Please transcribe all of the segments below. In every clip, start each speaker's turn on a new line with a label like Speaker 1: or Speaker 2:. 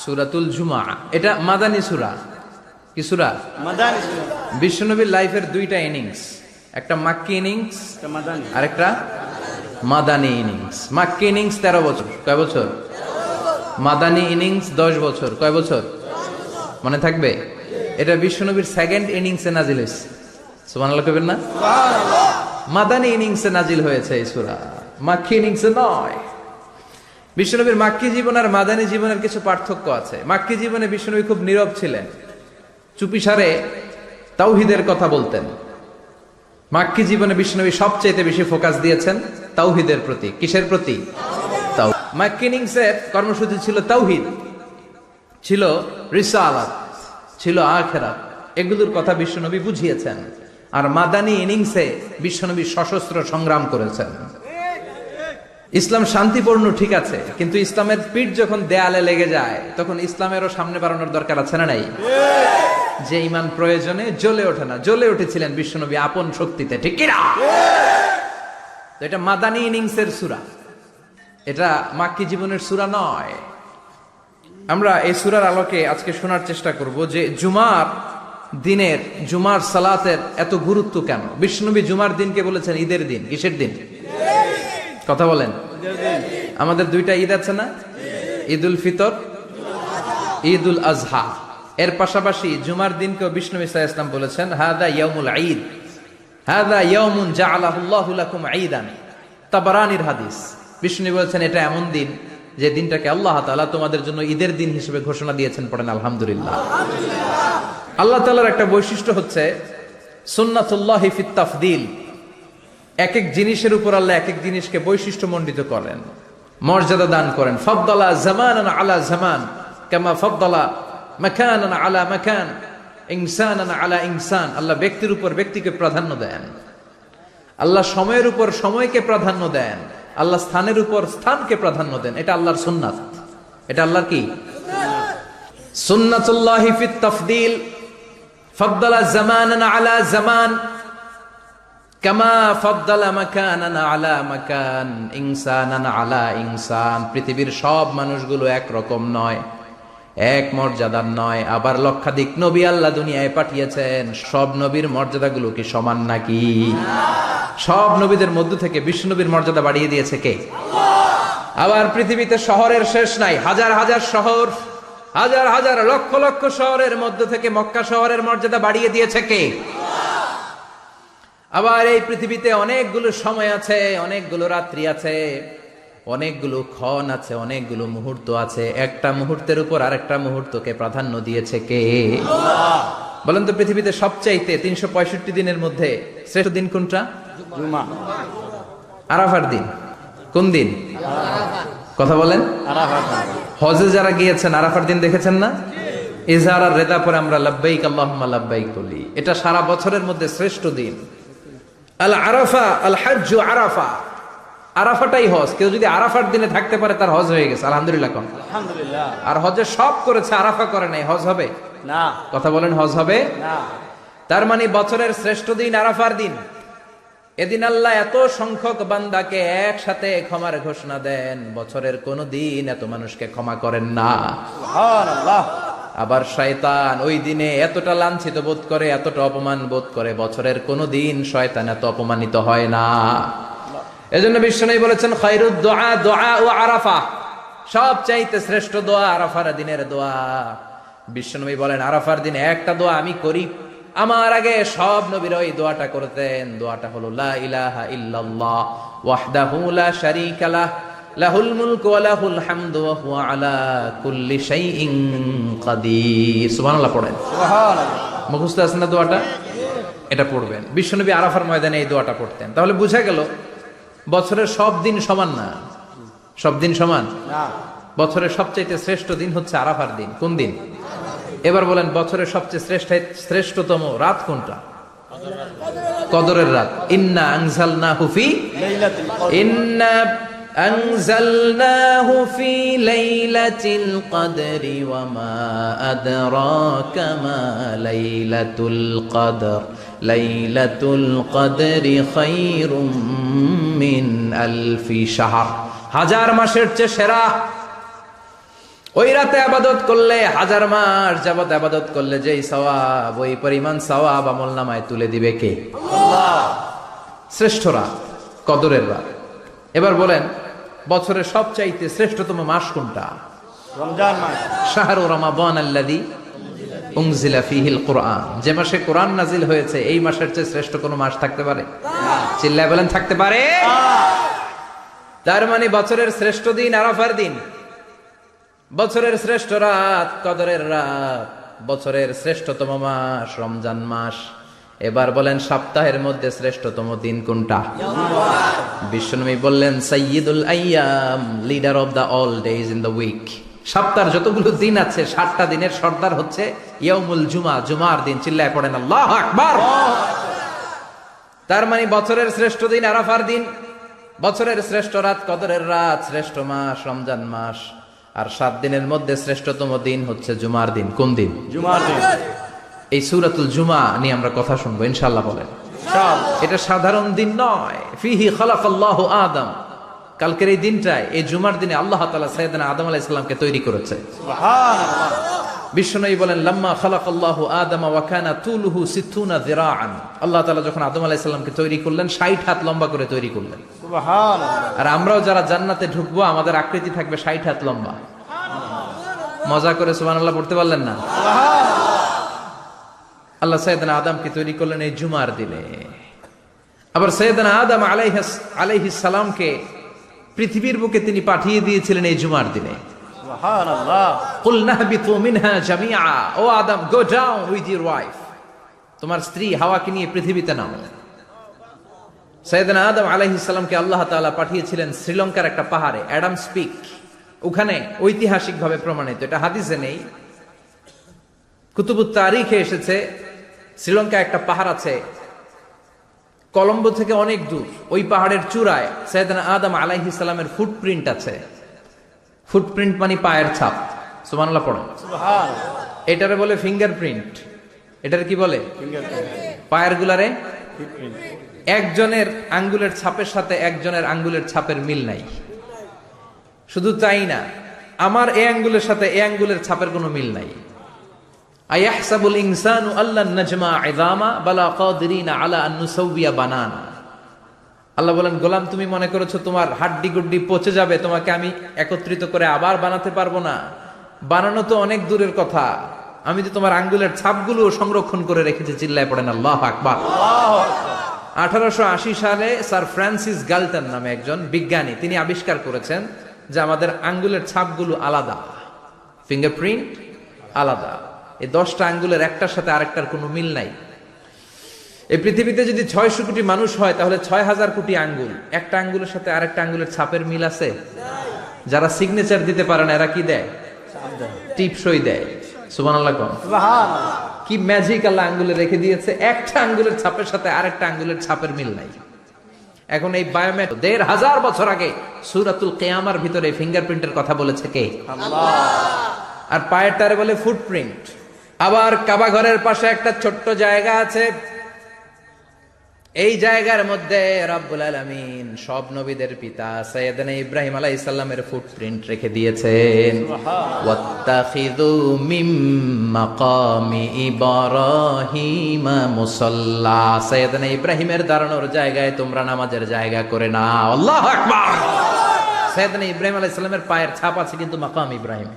Speaker 1: সূরাতুল জুমআ, এটা মাদানী সূরা। কি সূরা?
Speaker 2: মাদানী সূরা।
Speaker 1: বিশ্বনবীর লাইফের দুইটা ইনিংস, একটা মাক্কি ইনিংস আর একটা মাদানী ইনিংস। মাক্কি ইনিংস 13 বছর, কয় বছর? মাদানী ইনিংস 10 বছর, কয় বছর? মনে থাকবে? এটা বিশ্বনবীর সেকেন্ড ইনিংসে নাজিল হয়েছে। সুবহানাল্লাহ কইবেন না? মাদানী ইনিংসে নাজিল হয়েছে এই সূরা, মাক্কি ইনিংসে নয়। বিশ্বনবীর মাক্কি জীবন আর মাদানী জীবনের কিছু পার্থক্য আছে। মাক্কি জীবনে বিশ্বনবী খুব নীরব ছিলেন, চুপিসারে তাওহীদের কথা বলতেন। মাক্কি জীবনে বিশ্বনবী সবচেয়ে বেশি ফোকাস দিয়েছেন তাওহীদের প্রতি। কিসের প্রতি? মাক্কি ইনিংসের কর্মসূচি ছিল তাওহীদ, ছিল রিসালাত, ছিল আখিরাত, এগুলোর কথা বিশ্বনবী বুঝিয়েছেন। আর মাদানী ইনিংসে বিশ্বনবী সশস্ত্র সংগ্রাম করেছেন। ইসলাম শান্তিপূর্ণ ঠিক আছে, কিন্তু ইসলামের পিঠ যখন দেয়ালে লেগে যায় তখন ইসলামেরও সামনে বাড়ানোর দরকার আছে না নাই? যে ঈমান প্রয়োজনে জ্বলে ওঠে না, জ্বলে উঠেছিলেন বিশ্বনবী আপন শক্তিতে, ঠিক কি না? তো এটা মাদানী ইনিংসের সূরা, এটা মাক্কি জীবনের সূরা নয়। আমরা এই সূরার আলোকে আজকে শোনার চেষ্টা করব যে জুমার দিনের, জুমার সালাতের এত গুরুত্ব কেন। বিশ্বনবী জুমার দিনকে বলেছেন ঈদের দিন। কিসের দিন? কথা বলেন। আমাদের দুইটা ঈদ আছে না? ঈদুল ফিতর, ঈদুল আজহা। এর পাশাপাশি জুমার দিনকেও বিশ্বনবী সাল্লাল্লাহু আলাইহি ওয়াসাল্লাম বলেছেন হাদা ইয়াউমুল ঈদ, হাদা ইয়াউমুন জাআলাহুল্লাহু লাকুম ঈদান। তাবারানির হাদিস। বিশ্বনবী বলেছেন এটা এমন দিন যে দিনটাকে আল্লাহ তাআলা তোমাদের জন্য ঈদের দিন হিসেবে ঘোষণা দিয়েছেন। পড়েন আলহামদুলিল্লাহ। আল্লাহ তাআলার একটা বৈশিষ্ট্য হচ্ছে সুন্নাতুল্লাহি ফিত তাফদিল। এক এক জিনিসের উপর আল্লাহ এক এক জিনিসকে বৈশিষ্ট্যমণ্ডিত করেন, মর্যাদা দান করেন। ফাদ্দালা জামানান আলা জামান কামা ফাদ্দালা মাকানান আলা মাকান, ইনসানান আলা ইনসান। আল্লাহ ব্যক্তির উপর ব্যক্তিকে প্রাধান্য দেন, আল্লাহ সময়ের উপর সময়কে প্রাধান্য দেন, আল্লাহ স্থানের উপর স্থানকে প্রাধান্য দেন। এটা আল্লাহর সুন্নাত। এটা আল্লাহর কি? সুন্নাতুল্লাহি ফিত তাফদিল। ফাদ্দালা জামানান আলা জামান কামা ফাদ্দালা মাকানান আলা মাকান, ইনসানান আলা ইনসান। পৃথিবীর সব মানুষগুলো এক রকম নয়, এক মর্যাদার নয়। আবার লক্ষাধিক নবী আল্লাহ দুনিয়ায় পাঠিয়েছেন, সব নবীর মর্যাদাগুলো কি সমান নাকি? সব নবীদের মধ্য থেকে বিশ্বনবীর মর্যাদা বাড়িয়ে দিয়েছে কে? আবার পৃথিবীতে শহরের শেষ নাই, হাজার হাজার শহর, হাজার হাজার লক্ষ লক্ষ শহরের মধ্য থেকে মক্কা শহরের মর্যাদা বাড়িয়ে দিয়েছে কে? আবার এই পৃথিবীতে অনেকগুলো সময় আছে, অনেকগুলো রাত্রি আছে, অনেকগুলো ক্ষণ আছে, অনেকগুলো মুহূর্ত আছে। একটা মুহূর্তের উপর আরেকটা মুহূর্তকে প্রাধান্য দিয়েছে কে? বলেন তো, পৃথিবীতে সবচাইতে 365 দিনের মধ্যে শ্রেষ্ঠ দিন কোনটা?
Speaker 2: জুমা।
Speaker 1: আরাফার দিন। কোন দিন? কথা বলেন। হজে যারা গিয়েছেন আরাফার দিন দেখেছেন না? ইজহার আর রেদা পরে আমরা লাব্বাইক আল্লাহুম্মা লাব্বাইক বলি। এটা সারা বছরের মধ্যে শ্রেষ্ঠ দিন। আল আরাফা, আল হজ্জ আরাফা। আরাফাটাই হজ। কেউ যদি আরাফার দিনে থাকতে পারে তার হজ হয়ে গেছে। আলহামদুলিল্লাহ কোন?
Speaker 2: আলহামদুলিল্লাহ।
Speaker 1: আর হজে সব করেছে, আরাফা করে নাই, হজ হবে
Speaker 2: না।
Speaker 1: কথা বলেন, হজ হবে
Speaker 2: না।
Speaker 1: তার মানে বছরের শ্রেষ্ঠ দিন আরাফার দিন। এদিন আল্লাহ এত সংখ্যক বান্দাকে একসাথে ক্ষমার ঘোষণা দেন, বছরের কোন দিন এত মানুষকে ক্ষমা করেন না।
Speaker 2: সুবহানাল্লাহ।
Speaker 1: আবার শয়তান ওই দিনে এতটা লাঞ্ছিত বোধ করে, এতটা অপমান বোধ করে, বছরের কোন দিন শয়তান এত অপমানিত হয় না। এজন্য বিশ্বনবী বলেছেন খায়রুদ দুআ দুআ ও আরাফা। সবচাইতে শ্রেষ্ঠ দোয়া আরাফার দিনের দোয়া। বিশ্বনবী বলেন আরাফার দিনে একটা দোয়া আমি করি, আমার আগে সব নবীরা ওই দোয়াটা করতেন। দোয়াটা হলো লা ইলাহা ইল্লাল্লাহ ওয়াহদাহু লা শারীকা লাহ লাহুল মুলকু ওয়া লাহুল হামদু ওয়া হুয়া আলা কুল্লি শাইইন কাদির। সুবহানাল্লাহ পড়েন।
Speaker 2: সুবহানাল্লাহ।
Speaker 1: মুখস্থ আছে না দোয়াটা? এটা পড়বেন। বিশ্বনবী আরাফার ময়দানে এই দোয়াটা পড়তেন। তাহলে বোঝা গেল বছরের সব দিন সমান না। সব দিন সমান
Speaker 2: না।
Speaker 1: বছরের সবচেয়ে শ্রেষ্ঠ দিন হচ্ছে আরাফার দিন। কোন দিন? এবার বলেন বছরের সবচেয়ে শ্রেষ্ঠতম রাত কোনটা? কদরের রাত। ইন্না আনজালনাহু ফি
Speaker 2: লাইলাতুল কদর।
Speaker 1: ইন্না আনজালনাহু ফি লাইলাতিল কদরি ওয়া মা আদরাকা মা লাইলাতুল কদর লাইলাতুল কদরি খায়রুম মিন আলফি শাহর। হাজার মাসের চেয়ে সেরা। ওই রাতে আবাদত করলে, হাজার মাস যাবত আবাদত করলে যেই সওয়াব, ওই পরিমাণ সওয়াব আমলনামায় তুলে দিবে কে? শ্রেষ্ঠ রাত, কদরের রাত। এবার বলেন, বছরের সবচাইতে শ্রেষ্ঠতম মাস কোনটা?
Speaker 2: রমজান মাস।
Speaker 1: শাহরু রমাদান আল্লাযী উনজিলা ফীহিল কুরআন। যে মাসে কোরআন নাজিল হয়েছে, এই মাসের চেয়ে শ্রেষ্ঠ কোনো মাস থাকতে পারে? চিল্লায় বলেন, থাকতে পারে? তার মানে বছরের শ্রেষ্ঠ দিন আরাফার দিন, বছরের শ্রেষ্ঠ রাত কদরের রাত, বছরের শ্রেষ্ঠতম মাস রমজান মাস। এবার বলেন, সপ্তাহের মধ্যে শ্রেষ্ঠতম দিন কোনটা? বিশ্বনবী বললেন, সাইয়্যিদুল আইয়াম, leader of the all days in the week. সপ্তাহের যতগুলো দিন আছে, 7টা দিনের সর্দার হচ্ছে ইয়াউমুল জুমা, জুমার দিন। চিল্লায় পড়েন আল্লাহু আকবার। তার মানে বছরের শ্রেষ্ঠ দিন আরাফার দিন, বছরের শ্রেষ্ঠ রাত কদরের রাত, শ্রেষ্ঠ মাস রমজান মাস। আর 7 দিনের মধ্যে শ্রেষ্ঠতম দিন হচ্ছে জুমার দিন। কোন দিন?
Speaker 2: জুমার দিন।
Speaker 1: এই সূরাতুল জুমা নিয়ে আমরা কথা শুনবো ইনশাআল্লাহ। বলেন, এটা সাধারণ দিন নয়। ফিহি খালাকাল্লাহু আদম। কালকের এই দিনটায়, এই জুমার দিনে আল্লাহ তাআলা সাইয়েদনা আদম আলাইহিস সালামকে তৈরি করেছে।
Speaker 2: সুবহানাল্লাহ।
Speaker 1: বিশ্বনবী বলেন, লাম্মা খালাকাল্লাহু আদম ওয়া কানা তুলুহু 60 যিরাআন। আল্লাহ তাআলা যখন আদম আলাইহিস সালামকে তৈরি করলেন, 60 হাত লম্বা করে তৈরি করলেন।
Speaker 2: সুবহানাল্লাহ।
Speaker 1: আর আমরাও যারা জান্নাতে ঢুকবো, আমাদের আকৃতি থাকবে 60 হাত লম্বা। মজা করে সুবহানাল্লাহ পড়তে পারলেন না? আল্লাহ সাইয়েদনা আদমকে তৈরি করলেন এই জুমার দিনে। আবার সাইয়েদনা আদম আলাইহিস সালামকে পৃথিবীর বুকে তিনি পাঠিয়ে দিয়েছিলেন এই জুমার দিনে।
Speaker 2: সুবহানাল্লাহ।
Speaker 1: কুল নাহবিতু মিনহা জামিআ। O Adam, go down with your wife. তোমার স্ত্রী হাওয়াকে নিয়ে পৃথিবীতে নামো। সাইয়েদনা আদম আলাইহিস সালামকে আল্লাহ তাআলা পাঠিয়েছিলেন শ্রীলঙ্কার একটা পাহাড়ে, অ্যাডামস পিক। ওখানে ঐতিহাসিকভাবে প্রমাণিত, এটা হাদিসে নেই, কুতুবুত তারিখে এসেছে। শ্রীলঙ্কায় একটা পাহাড় আছে, কলম্বো থেকে অনেক দূর। ওই পাহাড়ের চূড়ায় সাইয়েদনা আদম আলাইহিস সালামের ফুটপ্রিন্ট আছে। ফুটপ্রিন্ট মানে পায়ের ছাপ। সুবহানাল্লাহ পড়েন।
Speaker 2: সুবহানাল্লাহ।
Speaker 1: এটারে বলে ফিঙ্গারপ্রিন্ট। এটারে কি বলে?
Speaker 2: ফিঙ্গারপ্রিন্ট।
Speaker 1: পায়ের গুলারে
Speaker 2: ফিটপ্রিন্ট।
Speaker 1: একজনের আঙ্গুলের ছাপের সাথে একজনের আঙ্গুলের ছাপের মিল নাই। শুধু তাই না, আমার এই আঙ্গুলের সাথে এই আঙ্গুলের ছাপের কোনো মিল নাই। আয়াহসাবুল ইনসানু আল্লান নাজমা ইযামা বালা কাদিরিনা আলা আন নুসাউবিয়া বানানা। আল্লাহ বলেন, গোলাম, তুমি মনে করেছো তোমার হাড্ডি গুড্ডি পচে যাবে, তোমাকে আমি একত্রিত করে আবার বানাতে পারবো না? বানানো তো অনেক দূরের কথা, আমি তো তোমার আঙ্গুলের ছাপগুলো সংরক্ষণ করে রেখেছি। চিল্লায় পড়েন আল্লাহু আকবার। 1880 সালে স্যার ফ্রান্সিস গালটন নামে একজন বিজ্ঞানী, তিনি আবিষ্কার করেছেন যে আমাদের আঙ্গুলের ছাপগুলো আলাদা, ফিঙ্গারপ্রিন্ট আলাদা। এই 10টা আঙ্গুলের একটার সাথে আরেকটার কোনো মিল নাই। এই পৃথিবীতে যদি 600 কোটি মানুষ হয়, তাহলে 6000 কোটি আঙ্গুল, একটা আঙ্গুলের সাথে আরেকটা আঙ্গুলের ছাপের মিল আছে? যারা সিগনেচার দিতে পারে না, এরা কি দেয়? টিপসই দেয়। সুবহানাল্লাহ কোন?
Speaker 2: সুবহানাল্লাহ।
Speaker 1: কি ম্যাজিক আল্লাহ আঙ্গুলে রেখে দিয়েছে, একটা আঙ্গুলের ছাপের সাথে আরেকটা আঙ্গুলের ছাপের মিল নাই। এখন এই বায়োমেট্রিক 1500 বছর আগে সূরাতুল কিয়ামার ভিতরে ফিঙ্গারপ্রিন্টের কথা বলেছে কে?
Speaker 2: আল্লাহ।
Speaker 1: আর পায়ের টারে বলে ফুটপ্রিন্ট। আবার কাবা ঘরের পাশে একটা ছোট্ট জায়গা আছে, এই জায়গার মধ্যে রব্বুল আলামিন সব নবীদের পিতা সাইয়েদনা ইব্রাহিম আলাইহিস সালামের ফুটপ্রিন্ট রেখে দিয়েছেন। ওয়াত্তাখিযু মিম মাকামি ইব্রাহিম মুসাল্লা। সাইয়েদনা ইব্রাহিমের দাঁড়ানোর জায়গায় তোমরা নামাজের জায়গা করে নাও। আল্লাহু আকবার। সাইয়েদনা ইব্রাহিম আলাইহিস সালামের পায়ের ছাপ আছে কিন্তু মাকাম ইব্রাহিমে।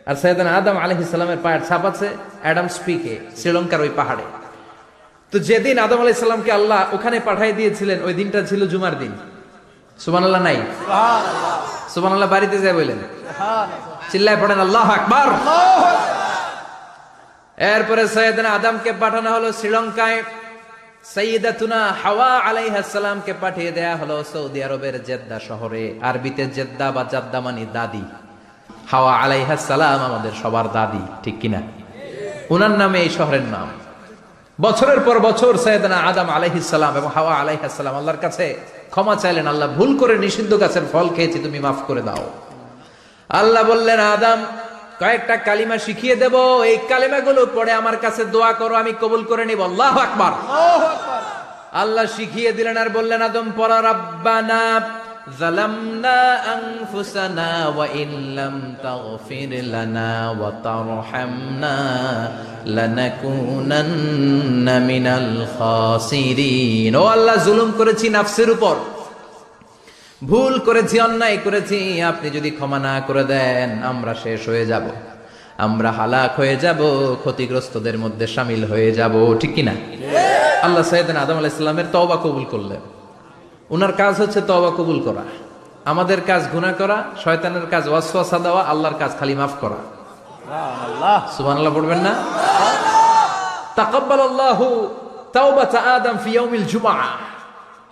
Speaker 1: আর সাইয়েদনা আদম আলাইহিস সালামের পায়ের ছাপ আছে অ্যাডামস পিকে, শ্রীলঙ্কার ওই পাহাড়ে। তো যেদিন আদম আলাইহিস সালামকে আল্লাহ ওখানে পাঠিয়ে দিয়েছিলেন, ওই দিনটা ছিল জুমার দিন। সুবহানাল্লাহ নাই?
Speaker 2: সুবহানাল্লাহ।
Speaker 1: সুবহানাল্লাহ বাড়িতে যায় বলেন,
Speaker 2: সুবহানাল্লাহ।
Speaker 1: চিল্লায় পড়েন আল্লাহু আকবার। এরপরে সাইয়েদনা আদমকে পাঠানো হলো শ্রীলঙ্কায়, সাইয়্যিদাতুনা হাওয়া আলাইহাস সালামকে পাঠিয়ে দেয়া হলো সৌদি আরবের জেদ্দা শহরে। আরবিতে জেদ্দা বা জাদ্দা মানে দাদি। হাওয়া আলাইহাস সালাম আমাদের সবার দাদি, ঠিক কিনা? ওনার নামে এই শহরের নাম। বছরের পর বছর সাইয়েদনা আদম আলাইহিস সালাম এবং হাওয়া আলাইহাস সালাম আল্লাহর কাছে ক্ষমা চাইলেন, আল্লাহ ভুল করে নিষিদ্ধ গাছের ফল খেয়েছি, তুমি মাফ করে দাও। আল্লাহ বললেন, আদম, কয়েকটা কালিমা শিখিয়ে দেব, এই কালিমাগুলো পড়ে আমার কাছে দোয়া করো, আমি কবুল করে নিব। আল্লাহু আকবার। আল্লাহ শিখিয়ে দিলেন আর বললেন, আদম পড়া, রাব্বানা যালামনা আনফুসানা ওয়া ইল্লাম তাগফির লানা ওয়া তারহামনা লানাকুনান্না মিনাল খাসিরিন। ও আল্লাহ, জুলুম করেছি নাফসের উপর, ভুল করেছি, অন্যায় করেছি, আপনি যদি ক্ষমা না করে দেন আমরা শেষ হয়ে যাব, আমরা হালাক হয়ে যাব, ক্ষতিগ্রস্তদের মধ্যে শামিল হয়ে যাব। ঠিক কিনা? আল্লাহ সাইয়েদনা আদম আলাইহিস সালামের তওবা কবুল করলেন। উনার কাজ হচ্ছে তওবা কবুল করা, আমাদের কাজ গুনাহ করা, শয়তানের কাজ ওয়াসওয়াসা দেওয়া, আল্লাহর কাজ খালি মাফ করা।
Speaker 2: আল্লাহ
Speaker 1: সুবহানাল্লাহ পড়বেন না? তাকাব্বালাল্লাহু তাওবাতা আদম ফি ইয়াউমিল জুমআহ।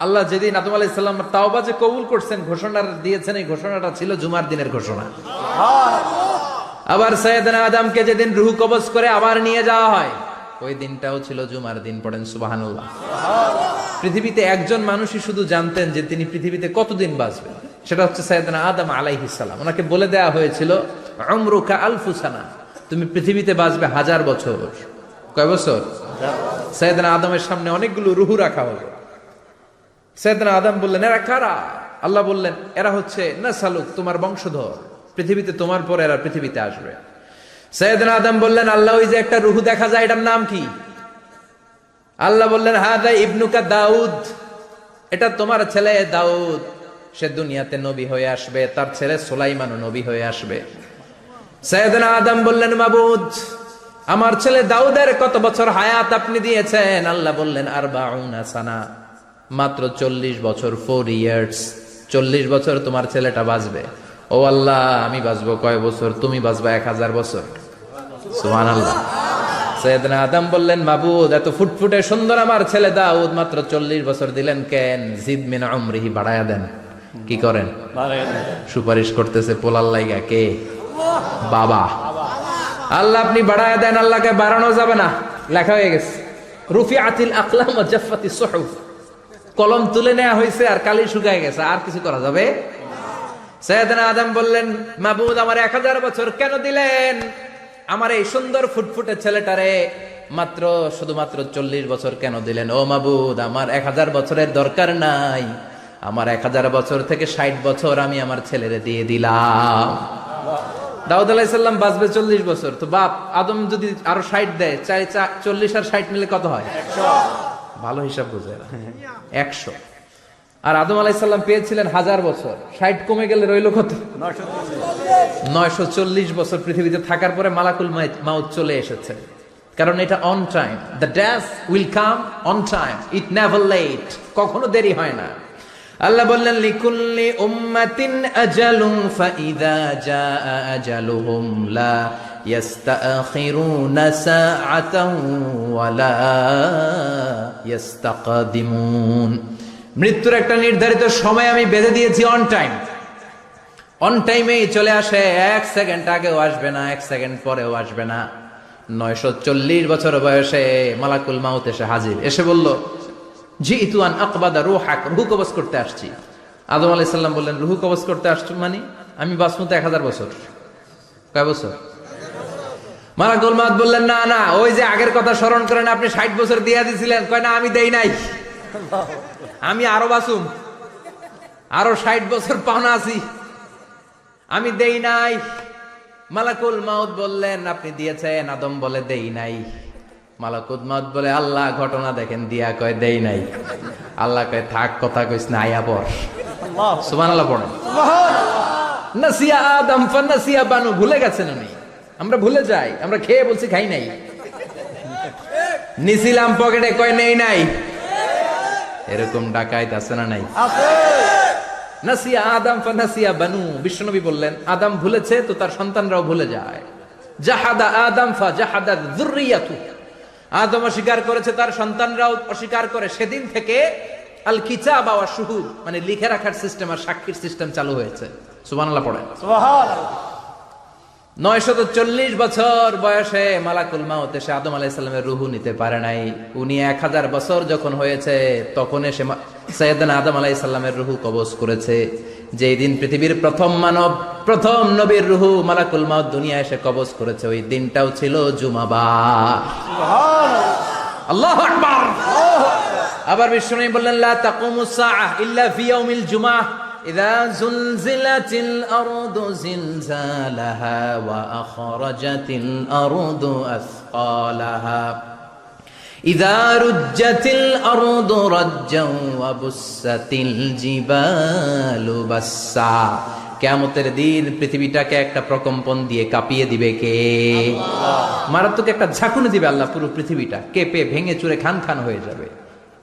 Speaker 1: আল্লাহ যেদিন আদম আলাইহিস সালামের তাওবা যে কবুল করছেন, ঘোষণা দিয়েছেন, এই ঘোষণাটা ছিল জুমার দিনের ঘোষণা। আবার সাইয়েদনা আদমকে যেদিন রূহ কবজ করে আবার নিয়ে যাওয়া হয়, ওই দিনটাও ছিল জুমার দিন। পড়েন সুবহানাল্লাহ। পৃথিবীতে একজন মানুষই শুধু জানতেন যে তিনি পৃথিবীতে কতদিন বাঁচবেন, সেটা হচ্ছে সাইয়েদনা আদম আলাইহিস সালাম। ওনাকে বলে দেয়া হয়েছিল উমরুকা আলফু সানা, তুমি পৃথিবীতে বাঁচবে 1000 বছর। কয় বছর? সাইয়েদনা আদমের সামনে অনেকগুলো রূহ রাখা হলো। সাইয়েদনা আদম বললেন, এরা কারা? আল্লাহ বললেন, এরা হচ্ছে নাসালুক, তোমার বংশধর, পৃথিবীতে তোমার পরে এরা পৃথিবীতে আসবে। সাইয়েদনা আদম বললেন, আল্লাহ ওই যে একটা রূহ দেখা যায়, এটার নাম কি? আল্লাহ বললেন, হাদা ইবনুকা দাউদ, এটা তোমার ছেলে দাউদ, সে দুনিয়াতে নবী হয়ে আসবে, তার ছেলে সুলাইমানও নবী হয়ে আসবে। সাইয়েদনা আদম বললেন, মাবুদ, আমার ছেলে দাউদের কত বছর হায়াত আপনি দিয়েছেন? আল্লাহ বললেন, 40 সানা, মাত্র 40 বছর, 4 ইয়ার্স, 40 বছর তোমার ছেলেটা বাঁচবে। ও আল্লাহ, আমি বাঁচবো কয় বছর? তুমি বাঁচবা 1000 বছর। সুবহানাল্লাহ। সাইয়েদনা আদম বললেন, মাবুদ, এত ফুটফুটে সুন্দর আমার ছেলে দাউদ, মাত্র 40 বছর দিলেন কেন? জিদ মিন উমরিহি, বাড়ায়া দেন। কি করেন? সুপারিশ করতেছে পোলার লাইগা কে? বাবা। আল্লাহ আপনি বাড়ায়া দেন। আল্লাহকে বাড়ানো যাবে না, লেখা হয়ে গেছে। রুফিআতিল আকলাম ওয়া জাফফাতিস সুহুফ, কলম তুলে নেওয়া হয়েছে আর কালি শুকায় গেছে, আর কিছু করা যাবে? সাইয়েদনা আদম বললেন, মাবুদ, আমার 1000 বছর কেন দিলেন? আমার এই সুন্দর ফুটফুটে ছেলেটারে মাত্র শুধুমাত্র 40 বছর কেন দিলেন? ও মাবুদ, আমার 1000 বছরের দরকার নাই, আমার 1000 বছর থেকে 60 বছর আমি আমার ছেলেরে দিয়ে দিলাম। দাউদ আলাইহিস সালাম বাঁচবে 40 বছর, তো বাপ আদম যদি আরো 60 দেয়, 40 আর 60 মিলে কত হয়? 100। ভালো হিসাব বুঝে 100। আর আদম আলাইহিস সালাম পেয়েছিলেন 1000 বছর, 60 কমে গেলে রইল কত? 940 বছর পৃথিবীতে থাকার পরে মালাকুল মাউত চলে এসেছে। কারণ এটা on time, the death will come on time, it never late, কখনো দেরি হয় না। আল্লাহ বললেন, লিকুল্লি উম্মাতিন আজালুন ফাইযা জাআ আজালুহুম লা ইস্তাখিরুনা সাআতান ওয়া লা ইস্তাকদিমুন। মৃত্যুর একটা নির্ধারিত সময় আমি বেঁধে দিয়েছি, অন টাইম, অন টাইমেই চলে আসে, 1 সেকেন্ড আগেও আসবে না, 1 সেকেন্ড পরেও আসবে না। 940 বছর বয়সে মালাকুল মাউত এসে হাজির, এসে বলল, জিইতু আন আকবাদা রূহাক, রূহ কবজ করতে আসছি। আদম আলাইহিস সালাম বললেন, রূহ কবজ করতে আসছো মানে? আমি বাঁচবো তো 1000 বছর। কয় বছর? মালাকুল মাউত বললেন, না না, ওই যে আগের কথা স্মরণ করেন, আপনি 60 বছর দিয়া দিয়েছিলেন। কয় না, আমি দেই নাই, আমি আরো বাঁচুম, আরো 60 বছর পাওনা আছি, আমি দেই নাই। মালাকুল মাউত বললেন, আপনি দিয়েছেন। আদম বলে, দেই নাই। মালাকুল মাউত বলে, আল্লাহ ঘটনা দেখেন, দিয়া কয় দেই নাই। আল্লাহ কয়, থাক, কথা কইস না, আয়া পড়। সুবহানাল্লাহ পড়েন। নাসিয়া আদম ফানাসিয়া বানু, ভুলে গেছেন উনি, আমরা ভুলে যাই, আমরা খেয়ে বলছি খাই নাই, নিছিলাম পকেটে, কয় নেই নাই। এরকম ডাকাইত আছে না নাই? নাসিয়া আদম ফানাসিয়া বানু, বিশ্বনবী বললেন, আদম ভুলেছে তো তার সন্তানরাও ভুলে যায়। জাহাদা আদম ফাজাহাদা যুররিয়াতু, আদম অস্বীকার করেছে, তার সন্তানরাও অস্বীকার করে। সেদিন থেকে আল কিতাব ওয়া শুহুদ, মানে লিখে রাখার সিস্টেম আর সাক্ষীর সিস্টেম চালু হয়েছে। সুবহানাল্লাহ পড়েন। সুবহানাল্লাহ। 940 বছর বয়সে মালাকুল মাউত এসে আদম আলাইহিস সালামের রূহ নিতে পারে নাই। উনি 1000 বছর যখন হয়েছে তখন এসে সাইয়েদনা আদম আলাইহিস সালামের রূহ কবজ করেছে। যেই দিন পৃথিবীর প্রথম মানব, প্রথম নবীর রূহ মালাকুল মাউত দুনিয়া এসে কবজ করেছে, ওই দিনটাও ছিল জুমাবার। সুবহানাল্লাহ, আল্লাহু আকবার। আবার বিশ্বনবী বললেন, লা তাকুমুস সাআহ ইল্লা ফি ইয়াউমিল জুমআহ, ইযা যুলজিলাতিল আরদু জিলজালাহা ওয়া আখরাজাতিল আরদু আসকালাহা ইযা রুজ্জাতিল আরদু রাজ্জাও ওয়া বুসাতিল জিবালু বাসসা। কিয়ামতের দিন পৃথিবীটাকে একটা প্রকম্পন দিয়ে কাঁপিয়ে দিবে কে? মারাত্মক একটা ঝাঁকুনি দিবে আল্লাহ, পুরো পৃথিবীটা কেঁপে ভেঙে চুরে খান খান হয়ে যাবে।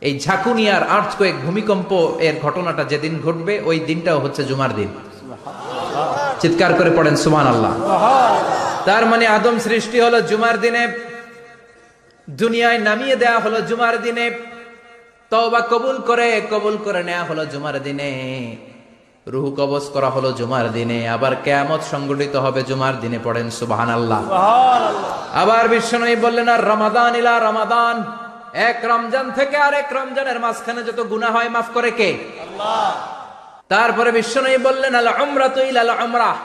Speaker 1: এই ঝাঁকুনি আর আর্থকোয়েক, ভূমিকম্প এর ঘটনাটা যেদিন ঘটবে ওই দিনটাও হচ্ছে জুমার দিন। চিৎকার করে পড়েন সুবহানাল্লাহ। তার মানে আদম সৃষ্টি হলো জুমার দিনে, দুনিয়ায় নামিয়ে দেয়া হলো জুমার দিনে, তওবা কবুল করে নেওয়া হলো জুমার দিনে, রূহ কবজ করা হলো জুমার দিনে, আবার কিয়ামত সংগঠিত হবে জুমার দিনে। পড়েন সুবহানাল্লাহ। আবার বিশ্বনবী বললেন আর রমাদান ইলা রমাদান, এক রমজান থেকে আরেক রমজানের মাঝখানে যত গুনাহ হয় মাফ করে কে? আল্লাহ। তারপরে বিশ্বনবী বললেন আল উমরাতু ইলাল উমরাহ,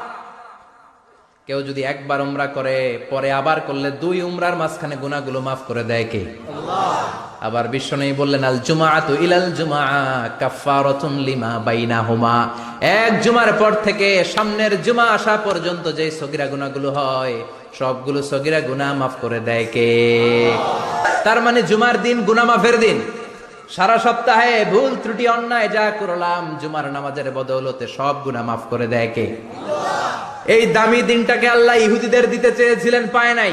Speaker 1: কেউ যদি একবার উমরা করে পরে আবার করলে দুই উমরার মাঝখানে গুনাহগুলো মাফ করে দেয় কে? আল্লাহ। আবার বিশ্বনবী বললেন আল জুমআতু ইলাল জুমআ কাফফারাতুন লিমা বাইনাহুমা, এক জুমার পর থেকে সামনের জুমা আসা পর্যন্ত যে সগীরা গুনাহগুলো হয় সবগুলো সগীরা গুনাহ মাফ করে দেয় কে? তার মানে জুমার দিন গুনাহ মাফের দিন। সারা সপ্তাহে ভুল ত্রুটি অন্যায় যা করলাম জুমার নামাজের বদৌলতে সব গুনাহ মাফ করে দেয় কে? এই দামি দিনটাকে আল্লাহ ইহুদিদের দিতে চেয়েছিলেন, পায় নাই।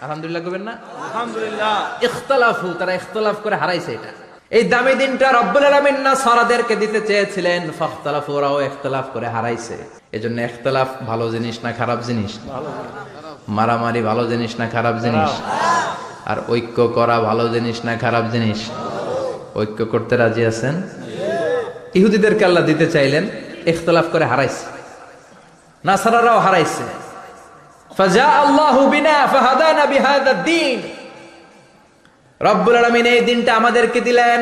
Speaker 1: আলহামদুলিল্লাহ কইবেন না? আলহামদুলিল্লাহ। ইখতিলাফু, তারা ইখতিলাফ করে হারাইছে এটা। এই দামি দিনটা রব্বুল আলামিন নাসারাদেরকে দিতে চেয়েছিলেন, ফাখতালাফু, ওরাও ইখতিলাফ করে হারাইছে। এজন্য ইখতিলাফ ভালো জিনিস না খারাপ জিনিস? মারামারি ভালো জিনিস না খারাপ জিনিস? আর ঐক্য করা ভালো জিনিস না খারাপ জিনিস? ঐক্য করতে রাজি আছেন? ইহুদিদেরকে আল্লাহ দিতে চাইলেন, ইখতিলাফ করে হারাইছে। নাসারারাও হারাইছে। ফাজা আল্লাহু বিনা ফাহাদানা বিহাদা দ্বীন, রব্বুল আলামিন এই দিনটা আমাদেরকে দিলেন,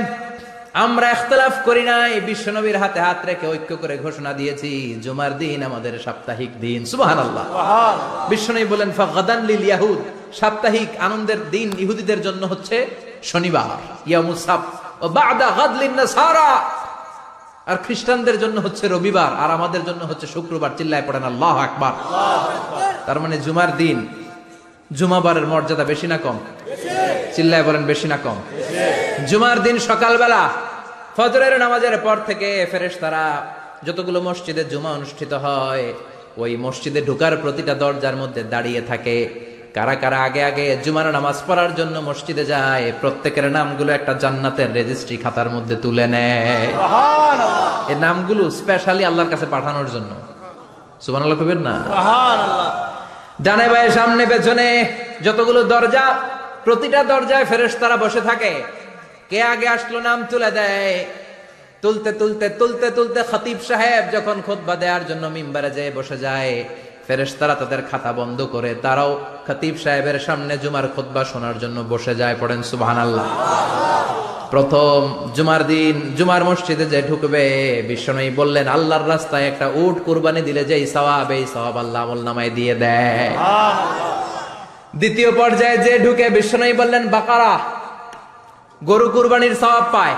Speaker 1: আমরা ইখতিলাফ করি নাই, বিশ্বনবীর হাতে হাত রেখে ঐক্য করে ঘোষণা দিয়েছি জুমার দিন আমাদের সাপ্তাহিক দিন। সুবহানাল্লাহ। বিশ্বনবী বলেন ফাগাদান লিল ইয়াহুদ, সাপ্তাহিক আনন্দের দিন ইহুদিদের জন্য হচ্ছে শনিবার, ইয়ামুস সাbt, ও বাদা গাদ লিন নাসারা, আর খ্রিস্টানদের জন্য হচ্ছে রবিবার, আর আমাদের জন্য হচ্ছে শুক্রবার। চিল্লায় পড়েন আল্লাহু আকবার। তার মানে জুমার দিন, জুমাবারের মর্যাদা বেশি না কম? চিল্লায় বলেন বেশি না কম? জুমার দিন সকালবেলা ফজরের নামাজের পর থেকে ফেরেশতারা যতগুলো মসজিদে জুমা অনুষ্ঠিত হয় ওই মসজিদে ঢোকার প্রতিটা দরজার মধ্যে দাঁড়িয়ে থাকে। কারা কারা আগে আগে জুমার নামাজ পড়ার জন্য মসজিদে যায় প্রত্যেকের নামগুলো একটা জান্নাতের রেজিস্ট্রি খাতার মধ্যে তুলে নেয়। এই নামগুলো স্পেশালি আল্লাহর কাছে পাঠানোর জন্য। সুবহানাল্লাহ কইবেন না? সুবহানাল্লাহ। ডানে বায়ে সামনে পেছনে যতগুলো দরজা, প্রতিটা দরজায় ফেরেশতারা বসে থাকে। কে আগে আসলো নাম তুলে দেয়। তুলতে তুলতে তুলতে তুলতে খতিব সাহেব যখন খুতবা দেওয়ার জন্য মিম্বারে যেয়ে বসে যায়, ফেরেশতারা তাদের খাতা বন্ধ করে তারাও খতিব সাহেবের সামনে জুমার খুতবা শোনার জন্য বসে যায়। পড়েন সুবহানাল্লাহ। প্রথম জুমার দিন জুমার মসজিদে যে ঢুকবে, বিশ্বনবী বললেন আল্লাহর রাস্তায় একটা উট কুরবানি দিলে যেই সওয়াব, এই সওয়াব আল্লাহ আমলনামায় দিয়ে দেয়। দ্বিতীয় পর্যায়ে যে ঢুকে, বিশ্বনবী বললেন বাকারা, গরু কুরবানির সওয়াব পায়।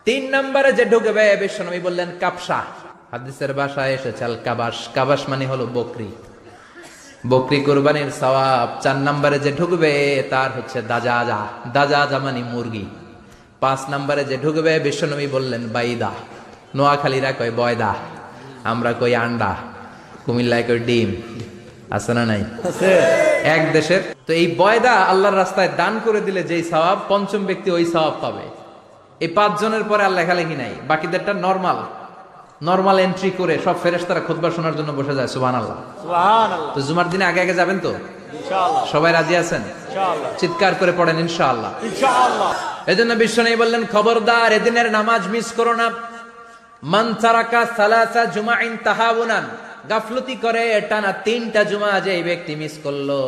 Speaker 1: 3 নম্বরে যে ঢুকবে, বিশ্বনবী বললেন কাবসা, হাদিসের ভাষায় এসেছে আল কাবাস, কাবাস মানে হলো বকরি, বকরি কুরবানির সওয়াব। 4 নম্বরে যে ঢুকবে তার হচ্ছে দাজাজা, দাজাজা মানে মুরগি। 5 নম্বরে যে ঢুকবে, বিশ্বনবী বললেন বাইদা, নোয়াখালীরা কয় বয়দা, আমরা কই আন্ডা, কুমিল্লায় কই ডিম। আছে না নাই? এক দেশের তো এই বয়দা আল্লাহর রাস্তায় দান করে দিলে যেই সওয়াব, পঞ্চম ব্যক্তি ওই সওয়াব পাবে। এই 5 জনের পরে আর লেখালেখি নাই, বাকিদেরটা নরমাল এন্ট্রি করে সব ফেরেশতারা খুতবা শোনার জন্য বসে যায়। সুবহানাল্লাহ। সুবহানাল্লাহ। তো জুমার দিনে আগে আগে যাবেন তো? ইনশাআল্লাহ। সবাই রাজি আছেন? ইনশাআল্লাহ। চিৎকার করে পড়েন ইনশাআল্লাহ। ইনশাআল্লাহ। এজন্য বিশ্বনবী বললেন খবরদার এদিনের নামাজ মিস করো না। মান তারাকা সালাসা জুমাইন তাহাউনান, গাফলতি করে টানা 3টা জুমা যে ব্যক্তি মিস করলো,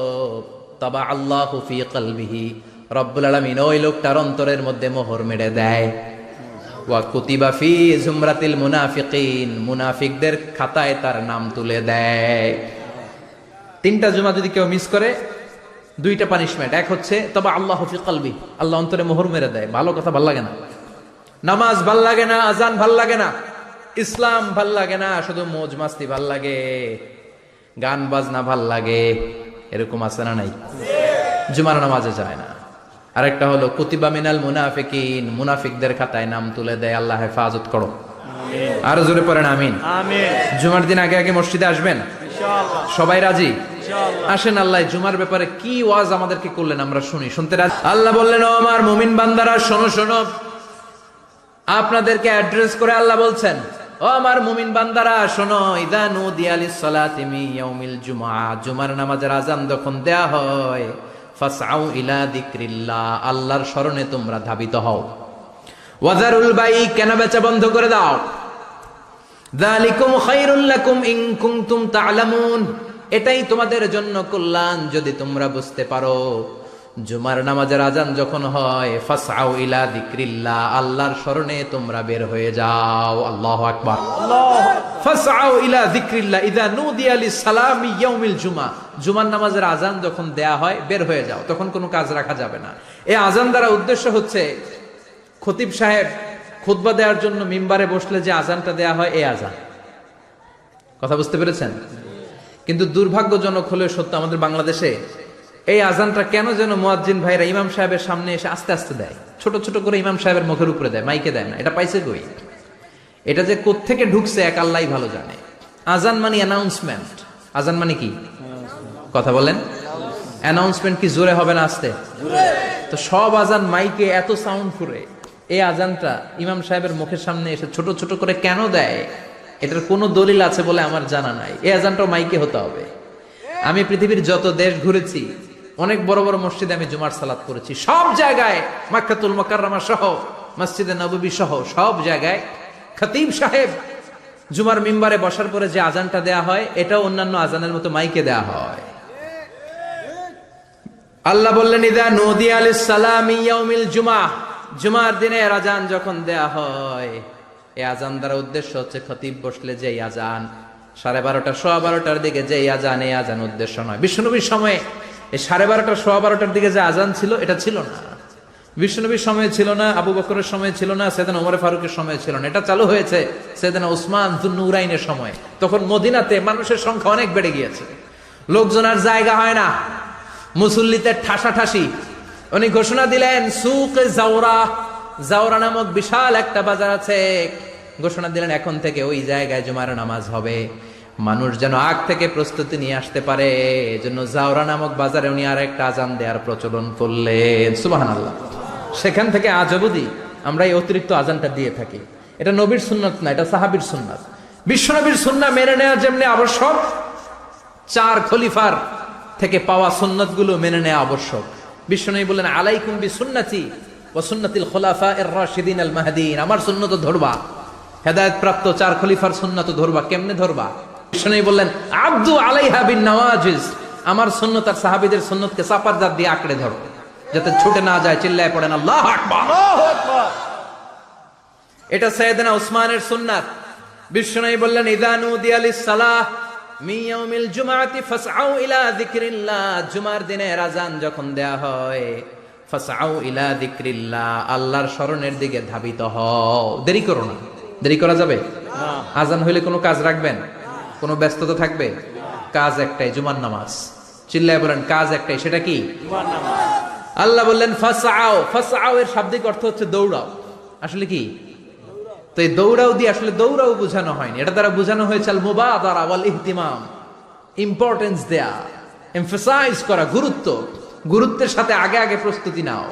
Speaker 1: তাবা আল্লাহু ফি কলবিহি, রব্বুল আলামিন ওই লোকটার অন্তরের মধ্যে মোহর মেরে দেয়। ওয়া কুতিবা ফি জুমরাতিল মুনাফিকিন, মুনাফিকদের খাতায় তার নাম তুলে দেয়। 3টা জুমা যদি কেউ মিস করে, 2টা পানিশমেন্ট। এক হচ্ছে তবা আল্লাহু ফি কলবি, আল্লাহ অন্তরে মোহর মেরে দেয়। ভালো কথা ভাল লাগে না, নামাজ ভাল লাগে না, আজান ভাল লাগে না, ইসলাম ভাল লাগে না, শুধু মৌজ মাস্তি ভাল লাগে, গান বাজনা ভাল লাগে, এরকম আছে না নাই? জুমার নামাজে যায় না। আরেকটা হলো কুতিবা মিনাল মুনাফিকিন, মুনাফিকদের খাতায় নাম তুলে দেয়। আল্লাহ হেফাজত করো। আরো জোরে পড়েন আমিন।
Speaker 2: আমিন।
Speaker 1: জুমার দিন আগে আগে মসজিদে আসবেন
Speaker 2: ইনশাআল্লাহ।
Speaker 1: সবাই রাজি?
Speaker 2: ইনশাআল্লাহ।
Speaker 1: আসেন, আল্লাহ জুমার ব্যাপারে কি ওয়াজ আমাদেরকে করলেন আমরা শুনি, শুনতে রাজি? আল্লাহ বললেন, ও আমার মুমিন বান্দারা শোনো শোনো। আপনাদেরকে অ্যাড্রেস করে আল্লাহ বলছেন, ও আমার মুমিন বান্দারা শোনো, ইদা নুদিয়া লিস-সালাতি মিন ইয়াউমিল জুমআ, জুমার নামাজের আযান যখন দেয়া হয়, ফাসআউ ইলা যিকরিল্লাহ, আল্লাহর স্মরণে তোমরা ধাবিত হও। ওয়াজারুল বাই, কেনাবেচা বন্ধ করে দাও। যালিকুম খায়রুল লাকুম ইন কুনতুম তা'লামুন, এটাই তোমাদের জন্য কল্যাণ যদি তোমরা বুঝতে পারো। জুমার নামাজের আযান যখন হয়, ফাসআউ ইলা যিকরিল্লাহ, আল্লাহর স্মরণে তোমরা বের হয়ে যাও। আল্লাহু আকবার। ফাসআউ ইলা যিকরিল্লাহ ইযা নুদিয়া লিস-সালামি ইয়াউমিল জুমআ, জুমার নামাজের আযান যখন দেয়া হয় বের হয়ে যাও, তখন কোনো কাজ রাখা যাবে না। এই আযান দ্বারা উদ্দেশ্য হচ্ছে খতিব সাহেব খুতবা দেওয়ার জন্য মিম্বারে বসলে যে আযানটা দেয়া হয়, এই আযান। কথা বুঝতে পেরেছেন? কিন্তু দুর্ভাগ্যজনক হলেও সত্য, আমাদের বাংলাদেশে এই আযানটা কেন যেন মুয়াজ্জিন ভাইরা ইমাম সাহেবের সামনে এসে আস্তে আস্তে দেয়, ছোট ছোট করে ইমাম সাহেবের মুখের উপরে দেয়, মাইকে দেয় না। এটা পাইছে কই? এটা যে কোত্থেকে ঢুকছে এক আল্লাহই ভালো জানে। আযান মানে অ্যানাউন্সমেন্ট। আযান মানে কি? কথা বলেন। অ্যানাউন্সমেন্ট কি জোরে হবে না আস্তে? তো সব আযান মাইকে এত সাউন্ড করে, এই আযানটা ইমাম সাহেবের মুখের সামনে এসে ছোট ছোট করে কেন দেয়? এটার কোনো দলিল আছে বলে আমার জানা নাই। এই আযানটাও মাইকে হতে হবে। আমি পৃথিবীর যত দেশ ঘুরেছি, অনেক বড় বড় মসজিদে আমি জুমার সালাত করেছি, সব জায়গায় মাক্কাতুল মুকাররমা সহ মসজিদে নববী সহ সব জায়গায় খতিব সাহেব জুমার মিম্বারে বসার পরে যে আযানটা দেয়া হয়, এটাও অন্যান্য আযানের মতো মাইকে দেয়া হয়। আল্লাহ বললেন, ইদা নুদিয়া লিস-সালামি ইয়াউমিল জুমআ, জুমার দিনে আযান যখন দেয়া হয়, এই আযান দ্বারা উদ্দেশ্য হচ্ছে খতিব বসলে যে আযান 12:30 12:15 দিকে যে আযান, এই আযান উদ্দেশ্য নয়। বিশ্বনবীর সময়ে এই 12:30 12:15 দিকে যে আযান ছিল, এটা ছিল না। বিশ্বনবীর সময় ছিল না, আবু বকরের সময় ছিল না, সাইয়েদনা ওমর ফারুকের সময় ছিল না। এটা চালু হয়েছে সাইয়েদনা উসমান যুন্নুরাইনের সময়। তখন মদিনাতে মানুষের সংখ্যা অনেক বেড়ে গিয়েছে, লোকজন আর জায়গা হয় না, মুসল্লিতে ঠাসাঠাসি। উনি ঘোষণা দিলেন, সুকে জাওরা, জাওরা নামক বিশাল একটা বাজার আছে, ঘোষণা দিলেন এখন থেকে ওই জায়গায় জুমার নামাজ হবে। মানুষ যেন আগ থেকে প্রস্তুতি নিয়ে আসতে পারে, এজন্য জাওরা নামক বাজারে উনি আর একটা আযান দেওয়ার প্রচলন করলেন। সুবহানাল্লাহ। সেখান থেকে আজ অবধি আমরা এই অতিরিক্ত আযানটা দিয়ে থাকি। এটা নবীর সুন্নাত না, এটা সাহাবীর সুন্নাত। বিশ্বনবীর সুন্নাহ মেনে নেওয়া যেমনি আবশ্যক, 4 খলিফার থেকে পাওয়া সুন্নাতগুলো মেনে নেওয়া আবশ্যক। বিশ্বনবী বললেন, আলাইকুম বিসুন্নতি ওয়া সুন্নাতিল খুলাফায়ে রাশিদিন আল মাহদিন, আমার সুন্নাত ধরবা। হেদায়েত প্রাপ্ত 4 খলিফার সুন্নাত ধরবা। কেমনে ধরবা? বিশ্বনবী বললেন, আব্দু আলাইহা বিন নওয়াজিজ, আমার সুন্নাত আর সাহাবীদের সুন্নাতকে চাপার দাঁত দিয়ে আঁকড়ে ধরো, যাতে ছুটে না যায়। চিল্লায় পড়েন আল্লাহু আকবার।
Speaker 2: আল্লাহু আকবার।
Speaker 1: এটা সাইয়েদনা উসমানের সুন্নাত। বিশ্বনবী বললেন, ইযা নুদিয়া লিস-সালাহ মিন ইয়াউমিল জুমআতি ফাসআউ ইলা যিকরিল্লাহ, জুমার দিনের আযান যখন দেয়া হয়, ফাসআউ ইলা যিকরিল্লাহ, আল্লাহর স্মরণের দিকে ধাবিত হও। দেরি করো না। দেরি করা যাবে? আযান হইলে কোনো কাজ রাখবেন? কোনো ব্যস্ততা থাকবে? কাজ একটাই, জুমার নামাজ। চিল্লায় বলেন, কাজ একটাই, সেটা কি?
Speaker 2: জুমার নামাজ।
Speaker 1: আল্লাহ বললেন ফাসআউ, ফাসআউ এর শাব্দিক অর্থ হচ্ছে দৌড়াও। আসলে কি? তো এই দৌড়াও দিয়ে আসলে দৌড়াও বোঝানো হয়নি, এটা দ্বারা বোঝানো হয়েছে আল মুবাদারা ওয়াল ইহতিমাম, ইম্পর্টেন্স দেয়া, এমফাসাইজ করা, গুরুত্ব, গুরুত্বের সাথে আগে আগে প্রস্তুতি নাও।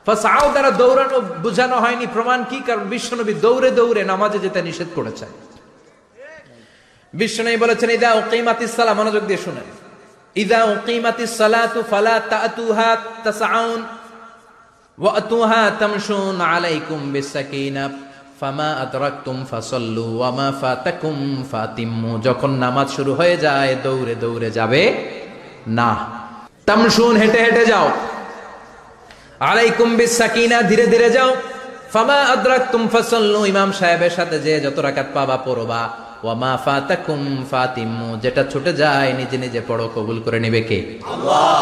Speaker 1: ফাসআউ দ্বারা দৌড়ানো বোঝানো হয়নি। প্রমাণ কি? কারণ বিশ্বনবী দৌড়ে দৌড়ে নামাজে যেতে নিষেধ করেছেন। বিশ্বনবী বলেছেন, ইদা উকিমাতিস সালাহ, মনোযোগ দিয়ে শুনেন, ইদা উকিমাতিস সালাতু ফালা তাতুহা তাসআউন ওয়া আতুহা তামশুন আলাইকুম বিসাকিনাহ ফামা আদরাকতুম ফাসাল্লু ওয়া মা ফাতাকুম ফাতিম্মু, যখন নামাজ শুরু হয়ে যায় দৌড়ে দৌড়ে যাবে না, তামশুন হেঁটে হেঁটে যাও, আলাইকুম বিসাকিনা ধীরে ধীরে যাও, ফামা আদরাকতুম ফাসাল্লু ইমাম সাহেবের সাথে যে যত রাকাত পাবা পড়বা, ওয়া মা ফাতাকুম ফাতিম্মু যেটা ছুটে যায় নিজে নিজে পড়ো, কবুল করে নেবে কে? আল্লাহ।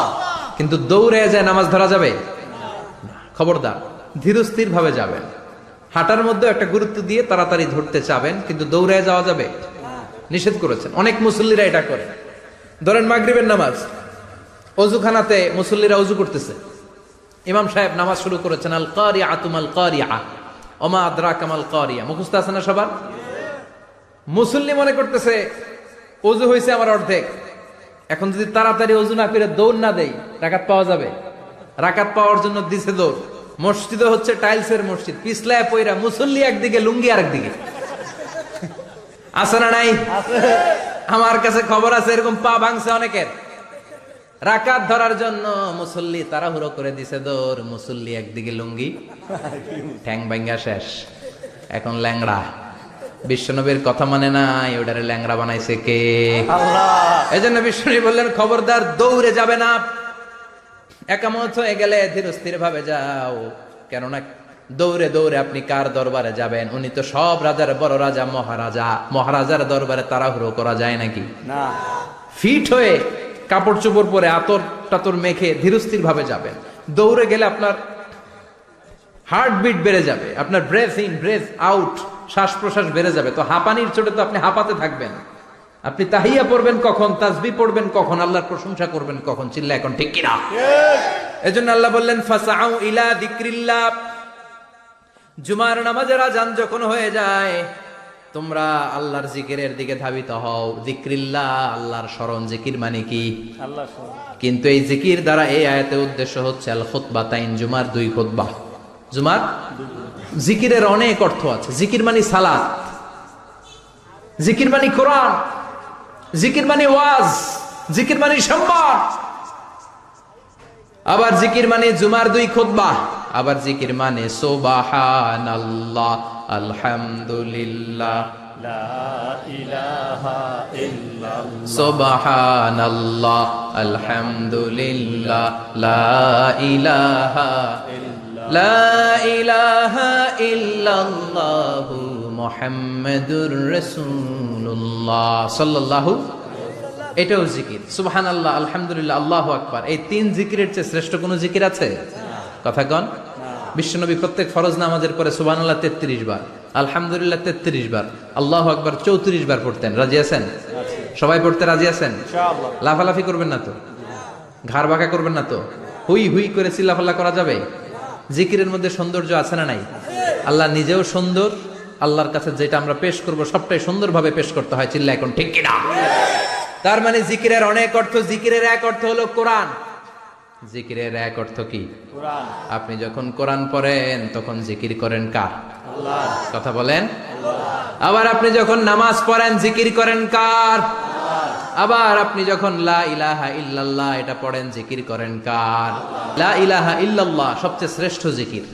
Speaker 1: কিন্তু দৌড়ে যায় নামাজ ধরা যাবে না। খবরদার, ধীরস্থির ভাবে যাবেন। হাঁটার মধ্যে একটা গুরুত্ব দিয়ে তাড়াতাড়ি ধরতে চাবেন, কিন্তু দৌড়ায় যাওয়া যাবে, নিষেধ করেছেন। অনেক মুসল্লিরা এটা করে। ধরেন মাগরিবের নামাজ, অজুখানাতে মুসল্লিরা অজু করতেছে, ইমাম সাহেব নামাজ শুরু করেছেন, আল কারিআতু মাল কারিআ ওমা আদরাকা মাল কারিআ, মুখস্থ আছে না সবার? মুসল্লি মনে করতেছে অজু হয়েছে আমার অর্ধেক, এখন যদি তাড়াতাড়ি অজু না করে দৌড় না দেই রাকাত পাওয়া যাবে। রাকাত পাওয়ার জন্য দিছে দৌড়। মসজিদে হচ্ছে টাইলসের মসজিদ, পিছলায় পয়রা মুসল্লি একদিকে, লুঙ্গি আরেকদিকে। আছে না নাই? আমার কাছে খবর আছে এরকম পা ভাঙছে অনেকের। রাকাত ধরার জন্য মুসল্লি তাড়াহুড়ো করে দিছে দৌড়, মুসল্লি একদিকে লুঙ্গি, ঠ্যাং ভাঙ্গা শেষ, এখন ল্যাংড়া। বিশ্বনবীর কথা মানে নাই, ওটারে ল্যাংড়া বানাইছে কে?
Speaker 2: আল্লাহ।
Speaker 1: এই জন্য বিশ্বনবী বললেন খবরদার দৌড়ে যাবে না, একামত হয়ে গেলে ধীর স্থির ভাবে যাও। কেননা দৌড়ে দৌড়ে আপনি কার দরবারে যাবেন? উনি তো সব রাজার বড় রাজা, মহারাজা। মহারাজার দরবারে তাড়াহুড়ো করা যায় নাকি?
Speaker 2: না।
Speaker 1: ফিট হয়ে কাপড় চোপড় পরে আতর টাতর মেখে ধীরস্থির ভাবে যাবেন। দৌড়ে গেলে আপনার হার্টবিট বেড়ে যাবে, আপনার ব্রেথ ইন ব্রেথ আউট, শ্বাস প্রশ্বাস বেড়ে যাবে। তো হাঁপানির চোটে তো আপনি হাঁপাতে থাকবেন। আপনি তাহিয়া পড়বেন কখন, তাসবিহ পড়বেন কখন, আল্লাহর প্রশংসা করবেন কখন? চিল্লা এখন ঠিক কিনা? এজন্য আল্লাহ বললেন ফাসাউ ইলা যিকরিল্লাহ, জুমার নামাজের আযান যখন হয়ে যায় তোমরা আল্লাহর জিকিরের দিকে ধাবিত হও। যিকরিল্লাহ, আল্লাহর স্মরণ। জিকির মানে কি?
Speaker 2: আল্লাহ।
Speaker 1: কিন্তু এই জিকির দ্বারা এই আয়াতের উদ্দেশ্য হচ্ছে আল খুতবাতাইন, জুমার 2 খুতবা। জুমার জিকিরের অনেক অর্থ আছে। জিকির মানে সালাত, জিকির মানে কোরআন, জিকির মানে ওয়াজ, জিকির মানে সম্মান। আবার জিকির মানে জুমার 2 খুতবা। আবার জিকির মানে সুবহানাল্লাহ, আলহামদুলিল্লাহ,
Speaker 2: লা ইলাহা ইল্লাল্লাহ,
Speaker 1: সুবহানাল্লাহ, আলহামদুলিল্লাহ, লা ইলাহা লা ইলাহা ইল্লাল্লাহু মুহাম্মাদুর রাসূলুল্লাহ সাল্লাল্লাহু। এটাও জিকির। সুবহানাল্লাহ, আলহামদুলিল্লাহ, আল্লাহু আকবার। এই 3 জিকিরের চেয়ে শ্রেষ্ঠ কোনো জিকির আছে? কথা কন। বিশ্বনবী প্রত্যেক ফরজ নামাজের পরে সুবহানাল্লাহ 33 বার, আলহামদুলিল্লাহ 33 বার, আল্লাহু আকবার 34 বার পড়তেন। রাজি আছেন? সবাই পড়তে রাজি আছেন?
Speaker 2: ইনশাআল্লাহ।
Speaker 1: লাফালাফি করবেন না তো? ঘাড় বাঁকা করবেন না তো? হুই হুই করে চিল্লাফাল্লা করা যাবে? জিকিরের মধ্যে সৌন্দর্য আছে না নাই? আল্লাহ নিজেও সুন্দর। আল্লাহর কাছে যেটা আমরা পেশ করব সবটাই সুন্দরভাবে পেশ করতে হয়। চিল্লা এখন ঠিক কিনা? তার মানে জিকিরের অনেক অর্থ। জিকিরের এক অর্থ হলো কোরআন। জিকিরের এক অর্থ কি?
Speaker 2: কোরআন।
Speaker 1: আপনি যখন কোরআন পড়েন তখন জিকির করেন কার?
Speaker 2: আল্লাহ।
Speaker 1: কথা বলেন। আবার আপনি যখন নামাজ পড়েন জিকির করেন কার? আবার আপনি যখন লা ইলাহা ইল্লাল্লাহ এটা পড়েন জিকির করেন কার? লা ইলাহা ইল্লাল্লাহ সবচেয়ে শ্রেষ্ঠ জিকির।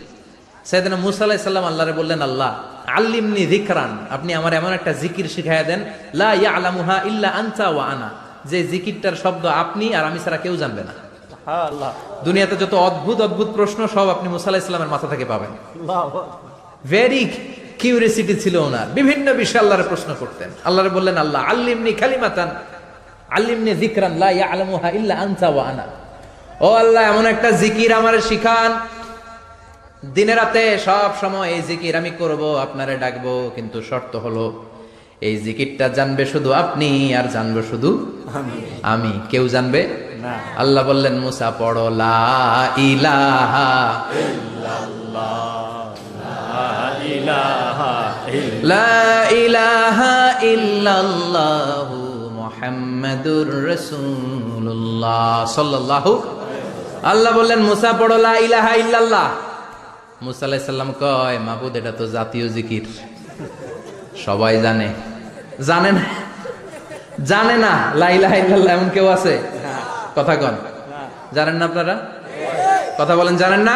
Speaker 1: সাইয়েদনা মুসা আলাইহিস সালাম আল্লাহরে বললেন, আল্লাহ আল্লিমনি যিকরান, আপনি আমার এমন একটা জিকির শিখাইয়া দেন, লা ইয়ালামুহা ইল্লা আনতা ওয়া আনা, যে জিকিরটার শব্দ আপনি আর আমি ছাড়া কেউ জানবে না।
Speaker 2: আল্লাহ।
Speaker 1: দুনিয়াতে যত অদ্ভুত অদ্ভুত প্রশ্ন সব আপনি মুসা আলাইহিস সালামের মাথা থেকে পাবেন।
Speaker 2: আল্লাহ।
Speaker 1: ভেরি কিউরিয়াসিটি ছিল ওনার, বিভিন্ন বিষয়ে আল্লাহরে প্রশ্ন করতেন। আল্লাহরে বললেন, আল্লাহ আল্লিমনি কালিমাতান আল্লিমনি যিকরান লা ইয়ালামুহা ইল্লা আনতা ওয়া আনা, ও আল্লাহ এমন একটা জিকির আমারে শিখান, দিনে রাতে সব সময় এই জিকির আমি করব, আপনারে ডাকবো, কিন্তু শর্ত হলো এই জিকিরটা জানবে শুধু আপনি আর জানবো শুধু আমি, কেউ জানবে
Speaker 2: না।
Speaker 1: আল্লাহ বললেন, মুসা পড়ো লা ইলাহা লা ইলাহা ইল্লাল্লাহু মুহাম্মাদুর রাসূলুল্লাহ সাল্লাল্লাহু। আল্লাহ বললেন মুসা পড়ো লা ইলাহা ইল্লাল্লাহ। মুসা আলাইহিস সালাম কয়, মাবুদ এটা তো জাতীয় জিকির, সবাই জানে। জানে না? জানে না লা ইলাহা ইল্লাল্লাহ এমন কেউ আছে? কথা কন। জানেন না আপনারা? কথা বলেন, জানেন না?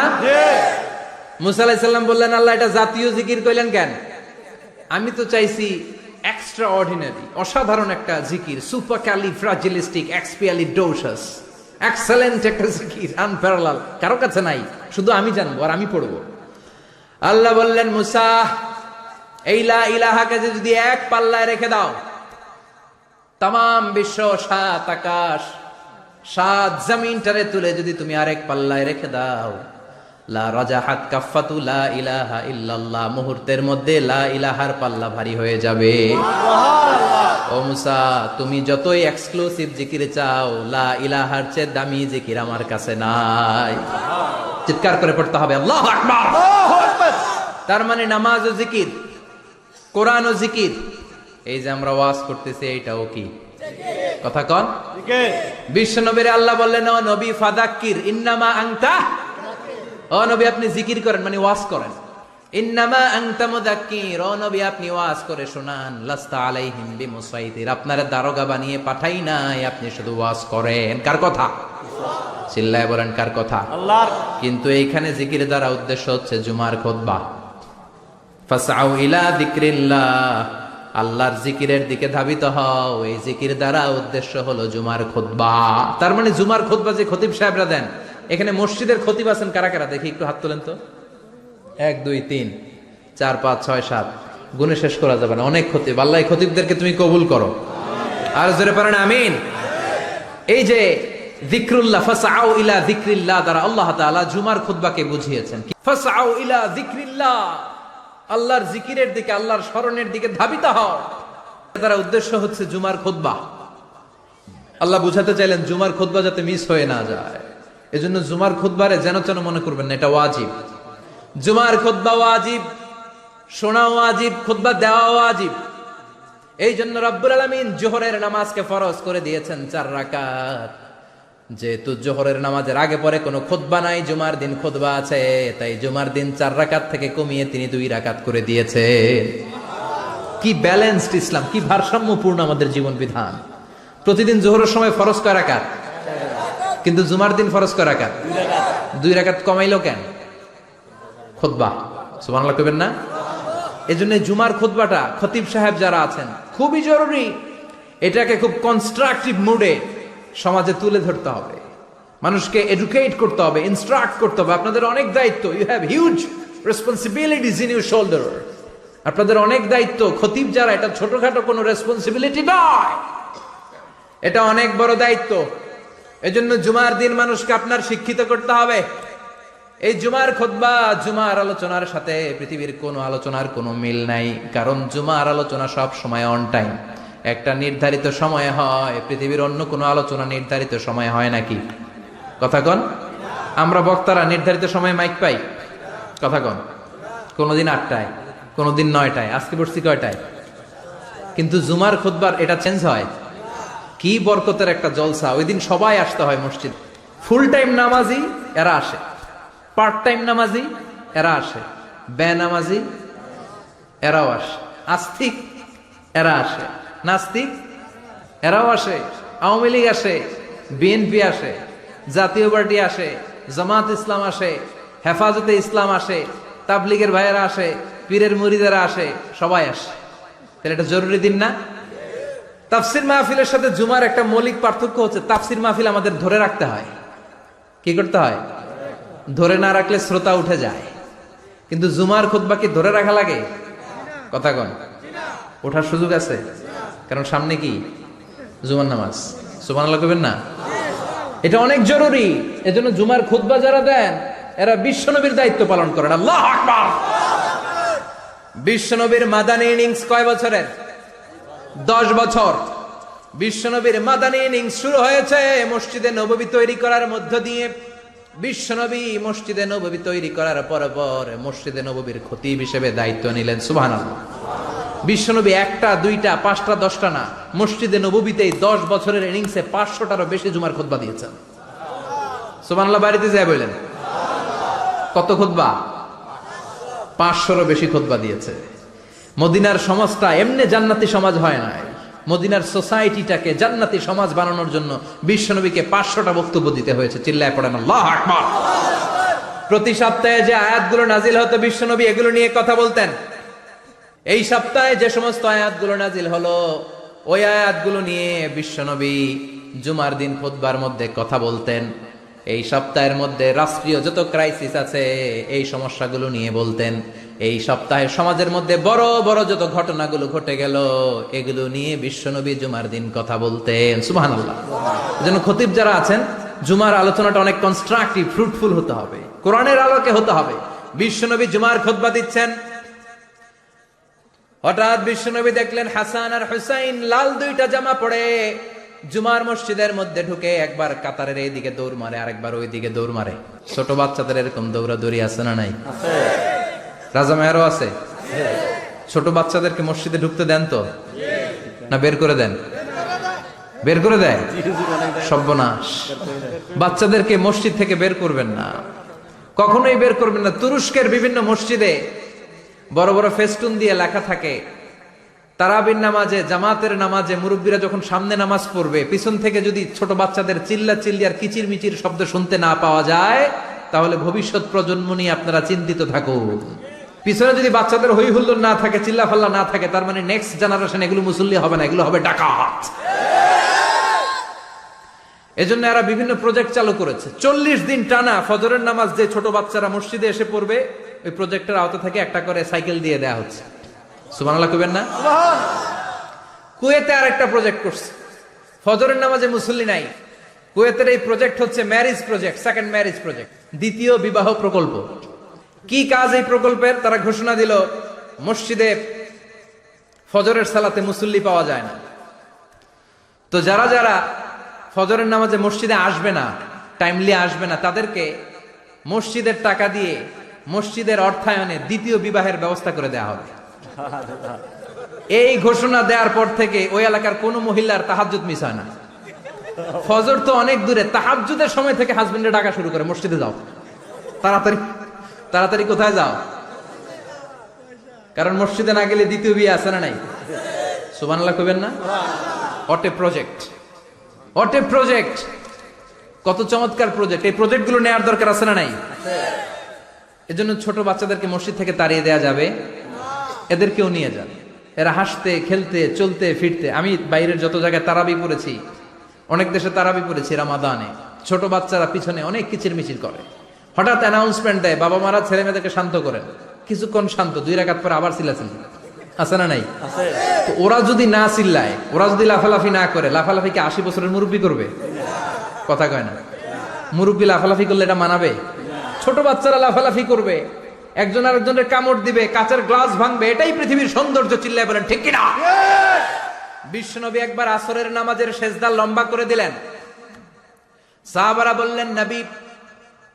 Speaker 1: মুসা আলাইহিস সালাম বললেন, আল্লাহ এটা জাতীয় জিকির কইলেন কেন? আমি তো চাইছি এক্সট্রা অর্ডিনারি, অসাধারণ একটা জিকির, সুপারক্যালিফ্রাজিলিস্টিক এক্সপিয়ালিডোসাস, এক্সেলেন্ট একটা জিকির, আনপ্যারালাল, কারো কাছে নাই, শুধু আমি জানবো আর আমি পড়বো। আল্লাহ বললেন, মুসা এই লা ইলাহাকে যদি এক পাল্লায় রেখে দাও, তামাম বিশ্ব, 7 আকাশ, 7 জমিনটারে তুলে যদি তুমি আরেক পাল্লায় রেখে দাও, লা রাজাহাত কাফাতু লা ইলাহা ইল্লাল্লাহ, মুহূর্তের মধ্যে লা ইলাহার পাল্লা ভারী হয়ে যাবে। ও মুসা, তুমি যতই এক্সক্লুসিভ জিকির চাও, লা ইলাহার চেয়ে দামি জিকির আমার কাছে নাই। চিৎকার করে পড়তে হবে আল্লাহু আকবার। তার মানে নামাজ ও জিকির, কোরআন ও জিকির, এই যে আমরা ওয়াজ করতেছি এইটাও কি কথা কন? বিশ্ব নবীর আল্লাহ বললেন, ও নবী ফাদাক্কির ইন্নামা আনতা, ও নবী আপনি জিকির করেন মানে ওয়াজ করেন। ইন্নামা আনতা মুযাক্কির, ও নবী আপনি ওয়াজ করে শোনান। লাস্তা আলাইহিম বিমুসাইতির, আপনারা দারোগা বানিয়ে পাঠাই নাই, আপনি শুধু ওয়াজ করেন। কার কথা? চিল্লায় বলেন কার কথা?
Speaker 2: আল্লাহর।
Speaker 1: কিন্তু এইখানে জিকির দ্বারা উদ্দেশ্য হচ্ছে জুমার খুতবা। ফাসআউ ইলা যিকরিল্লাহ, আল্লাহর জিকিরের দিকে ধাবিত হও। এই জিকির দ্বারা উদ্দেশ্য হলো জুমার খুতবা। তার মানে জুমার খুতবা যে খতিব সাহেবরা দেন, এখানে মসজিদের খতিব আছেন কারা কারা? দেখি একটু হাত তোলেন তো। 1 2 3 4 5 6 7, গুণে শেষ করা যাবে না, অনেক খতিব। আল্লাহ এই খতিবদেরকে তুমি কবুল করো। আর জোরে পড়েন আমিন। এই যে যিকরুল্লাহ, ফাসআউ ইলা যিকরিল্লাহ দ্বারা আল্লাহ তাআলা জুমার খুতবাকে বুঝিয়েছেন। ফাসআউ ইলা যিকরিল্লাহ, আল্লাহর জিকিরের দিকে, আল্লাহর স্মরণের দিকে ধাবিত হও। তার উদ্দেশ্য হচ্ছে জুমার খুতবা। আল্লাহ বুঝাতে চাইলেন জুমার খুতবা যাতে মিস হয়ে না যায়, এজন্য জুমার খুতবারে যেন তেন মনে করবেন না, এটা ওয়াজিব। জুমার খুতবা ওয়াজিব, শোনা ওয়াজিব, খুতবা দেওয়া ওয়াজিব। এই জন্য রব্বুল আলামিন জোহরের নামাজকে ফরজ করে দিয়েছেন 4 রাকাত। যেহেতু জোহরের নামাজের আগে পরে কোনো খুতবা নাই, জুমার দিন খুতবা আছে, তাই জুমার দিন 4 রাকাত থেকে কমিয়ে তিনি 2 রাকাত করে দিয়েছে। কি ব্যালেন্সড ইসলাম, কি ভারসাম্যপূর্ণ আমাদের জীবন বিধান। প্রতিদিন জোহরের সময় ফরজ কয় রাকাত, কিন্তু জুমার দিন ফরজ কয় রাকাত? 2 রাকাত কমাইলো কেন? খুতবা। সুবহানাল্লাহ কইবেন না? এজন্য জুমার খুতবাটা খতিব সাহেব যারা আছেন খুবই জরুরি। এটাকে খুব কনস্ট্রাকটিভ মুডে সমাজে তুলে ধরতে হবে, মানুষকে এডুকেট করতে হবে, ইনস্ট্রাক্ট করতে হবে। আপনাদের অনেক দায়িত্ব, you have huge responsibilities in your shoulder. আপনাদের অনেক দায়িত্ব। খতিব যারা, এটা ছোটখাটো কোনো রেসপন্সিবিলিটি নয়, এটা অনেক বড় দায়িত্ব। এজন্য জুমার দিন মানুষকে আপনার শিক্ষিত করতে হবে। এই জুমার খুতবা, জুমার আলোচনার সাথে পৃথিবীর কোনো আলোচনার কোনো মিল নাই, কারণ জুমার আলোচনা সব সময় অন টাইম, একটা নির্ধারিত সময়ে হয়। পৃথিবীর অন্য কোনো আলোচনা নির্ধারিত সময়ে হয় নাকি? কথা কন। আমরা বক্তারা নির্ধারিত সময়ে মাইক পাই? কথা কন। কোনোদিন 8টায়, কোনোদিন 9টায়, আজকে বসছি কয়টায়? কিন্তু জুমার খুতবার এটা চেঞ্জ হয়। কি বরকতের একটা জলসা! ওই দিন সবাই আসতে হয় মসজিদ। ফুল টাইম নামাজি এরা আসে, পার্ট টাইম নামাজি এরা আসে, বেনামাজি এরাও আসে, আস্তিক এরা আসে, নাস্তিক এরাও আসে, আওয়ামী লীগ আসে, বিএনপি আসে, জাতীয় পার্টি আসে, জামাত ইসলাম আসে, হেফাজতে ইসলাম আসে, তাবলীগের ভাইয়েরা আসে, পীরের মুরিদেরা আসে, সবাই আসে। তাহলে এটা জরুরি দিন না? তাফসির মাহফিলের সাথে জুমার একটা মৌলিক পার্থক্য হচ্ছে, তাফসির মাহফিল আমাদের ধরে রাখতে হয়। কি করতে হয়? ধরে না রাখলে শ্রোতা উঠে যায়। কিন্তু জুমার খুতবা কি ধরে রাখা লাগে? কথা কন। ওঠার সুযোগ আছে, কারণ সামনে কি জুমার নামাজ। সুবহানাল্লাহ কইবেন না? এটা অনেক জরুরি। এজন্য জুমার খুতবা যারা দেন এরা বিশ্বনবীর দায়িত্ব পালন করেন। আল্লাহু আকবার। বিশ্বনবীর মাদানী ইনিংস কয় বছরের? 10 বছর। বিশ্বনবীর মাদানী ইনিংস শুরু হয়েছে মসজিদে নববী তৈরি করার মধ্য দিয়ে। বিশ্বনবী মসজিদে নববী তৈরি করার পর মসজিদে নববীর খতিব হিসেবে দায়িত্ব নিলেন। সুবহানাল্লাহ। বিশ্বনবী 1টা 2টা 5টা 10টা না, মসজিদে নববীতেই 10 বছরের ইনিংসে 500টারও বেশি জুমার খুতবা দিয়েছেন। সুবহানাল্লাহ। বাড়িতে যায় বলেন কত খুতবা? 500রও বেশি খুতবা দিয়েছে। মদিনার সমাজটা এমনি জান্নাতি সমাজ হয় নাই। মদিনার সোসাইটিটাকে জান্নাতি সমাজ বানানোর জন্য বিশ্বনবীকে 500টা বক্তব্য দিতে হয়েছে। চিল্লায় পড়েন আল্লাহু আকবার। প্রতি সপ্তাহে যে আয়াতগুলো নাজিল হতো বিশ্বনবী এগুলো নিয়ে কথা বলতেন। এই সপ্তাহে যে সমস্ত আয়াতগুলো নাজিল হলো ওই আয়াতগুলো নিয়ে বিশ্বনবী জুমার দিন খুতবার মধ্যে কথা বলতেন। এই সপ্তাহের মধ্যে রাষ্ট্রীয় যত ক্রাইসিস আছে এই সমস্যাগুলো নিয়ে বলতেন। এই সপ্তাহে সমাজের মধ্যে বড় বড় যত ঘটনাগুলো ঘটে গেল এগুলো নিয়ে বিশ্বনবী জুমার দিন কথা বলতেন। সুবহানাল্লাহ। এজন্য খতিব যারা আছেন জুমার আলোচনাটা অনেক কনস্ট্রাকটিভ, ফ্রুটফুল হতে হবে, কোরআনের আলোকে হতে হবে। বিশ্বনবী জুমার খুতবা দিচ্ছেন, হঠাৎ বিশ্বনবী দেখলেন হাসান আর হুসাইন লাল দুইটা জামা পরে জুমার মসজিদের মধ্যে ঢুকে একবার কাতারের এইদিকে দৌড় মারে, আরেকবার ওইদিকে দৌড় মারে। ছোট বাচ্চাদের এরকম দৌড়াদৌড়ি আছে না নাই? রাজা মেয়ারও আছে। ছোট বাচ্চাদেরকে মসজিদে ঢুকতে দেন তো, না বের করে দেন? বের করে দেয়। সর্বনাশ, বাচ্চাদেরকে মসজিদ থেকে বের করবেন না, কখনোই বের করবেন না। তুরস্কের বিভিন্ন মসজিদে বড় বড় ফেস্টুন দিয়ে লেখা থাকে, তারাবির নামাজে, জামাতের নামাজে মুরব্বীরা যখন সামনে নামাজ পড়বে, পিছন থেকে যদি ছোট বাচ্চাদের চিল্লা চিল্লি আর কিচির মিচির শব্দ শুনতে না পাওয়া যায়, তাহলে ভবিষ্যৎ প্রজন্ম নিয়ে আপনারা চিন্তিত থাকুন। পিছনে যদি বাচ্চাদের হই হুল্লোড় না থাকে, চিল্লা ফাল্লা না থাকে, তার মানে নেক্সট জেনারেশন এগুলো মুসল্লি হবে না, এগুলো হবে ডাকাত। এজন্য এরা বিভিন্ন প্রজেক্ট চালু করেছে। 40 দিন টানা ফজরের নামাজ যে ছোট বাচ্চারা মসজিদে এসে পড়বে, ওই প্রজেক্টের আওতা থেকে একটা করে সাইকেল দিয়ে দেয়া হচ্ছে। সুবহানাল্লাহ কইবেন না? কুয়েতে আরেকটা প্রজেক্ট করছে, ফজরের নামাজে মুসল্লি নাই। কুয়েতের এই প্রজেক্ট হচ্ছে marriage project, second marriage project, দ্বিতীয় বিবাহ প্রকল্প। কি কাজ এই প্রকল্পের? তারা ঘোষণা দিল, মসজিদে ফজরের সালাতে মুসল্লি পাওয়া যায় না, তো যারা যারা ফজরের নামাজে মসজিদে আসবে না, টাইমলি আসবে না, তাদেরকে মসজিদের টাকা দিয়ে মসজিদের অর্থায়নে দ্বিতীয় বিবাহের ব্যবস্থা করে দেওয়া হবে। এই ঘোষণা দেওয়ার পর থেকে ওই এলাকার কোন মহিলার তাহাজ্জুদ মিস হয় না। ফজর তো অনেক দূরে, তাহাজ্জুদের সময় থেকে হাজবেন্ডে ডাকা শুরু করে, মসজিদে যাও, তাড়াতাড়ি তাড়াতাড়ি কোথায় যাও, কারণ মসজিদে না গেলে দ্বিতীয় বিয়ে আছে না নাই? সুবহানাল্লাহ কইবেন না? What a project, what a project, কত চমৎকার প্রজেক্ট। এই প্রজেক্ট গুলো নেওয়ার দরকার আছে না নাই? এজন্য ছোট বাচ্চাদেরকে মসজিদ থেকে তাড়িয়ে দেওয়া যাবে, এদেরকেও নিয়ে যান। এরা হাসতে খেলতে চলতে ফিরতে, আমি বাইরের যত জায়গায় তারাবি পড়েছি, অনেক দেশে তারাবি পড়েছি রামাদানে, ছোট বাচ্চারা পিছনে অনেক কিচির মিচির করে, হঠাৎ অ্যানাউন্সমেন্ট দেয়, বাবা মারা ছেলে মেয়েদেরকে শান্ত করেন, কিছুক্ষণ শান্ত, 2 রাকাত পরে আবার চিল্লাচিল্লি, আছে না নাই? তো ওরা যদি না চিল্লায়, ওরা যদি লাফালাফি না করে, লাফালাফি কি 80 বছরের মুরব্বী করবে? কথা কয় না। মুরব্বী লাফালাফি করলে এটা মানাবে? ছোট বাচ্চারা লাফালাফি করবে, একজন আরেকজনের কামড় দিবে, কাঁচের গ্লাস ভাঙবে, এটাই পৃথিবীর সৌন্দর্য। চিল্লায় বলেন ঠিক কিনা? বিশ্বনবী একবার আসরের নামাজের সেজদা লম্বা করে দিলেন, সাহাবারা বললেন, নবী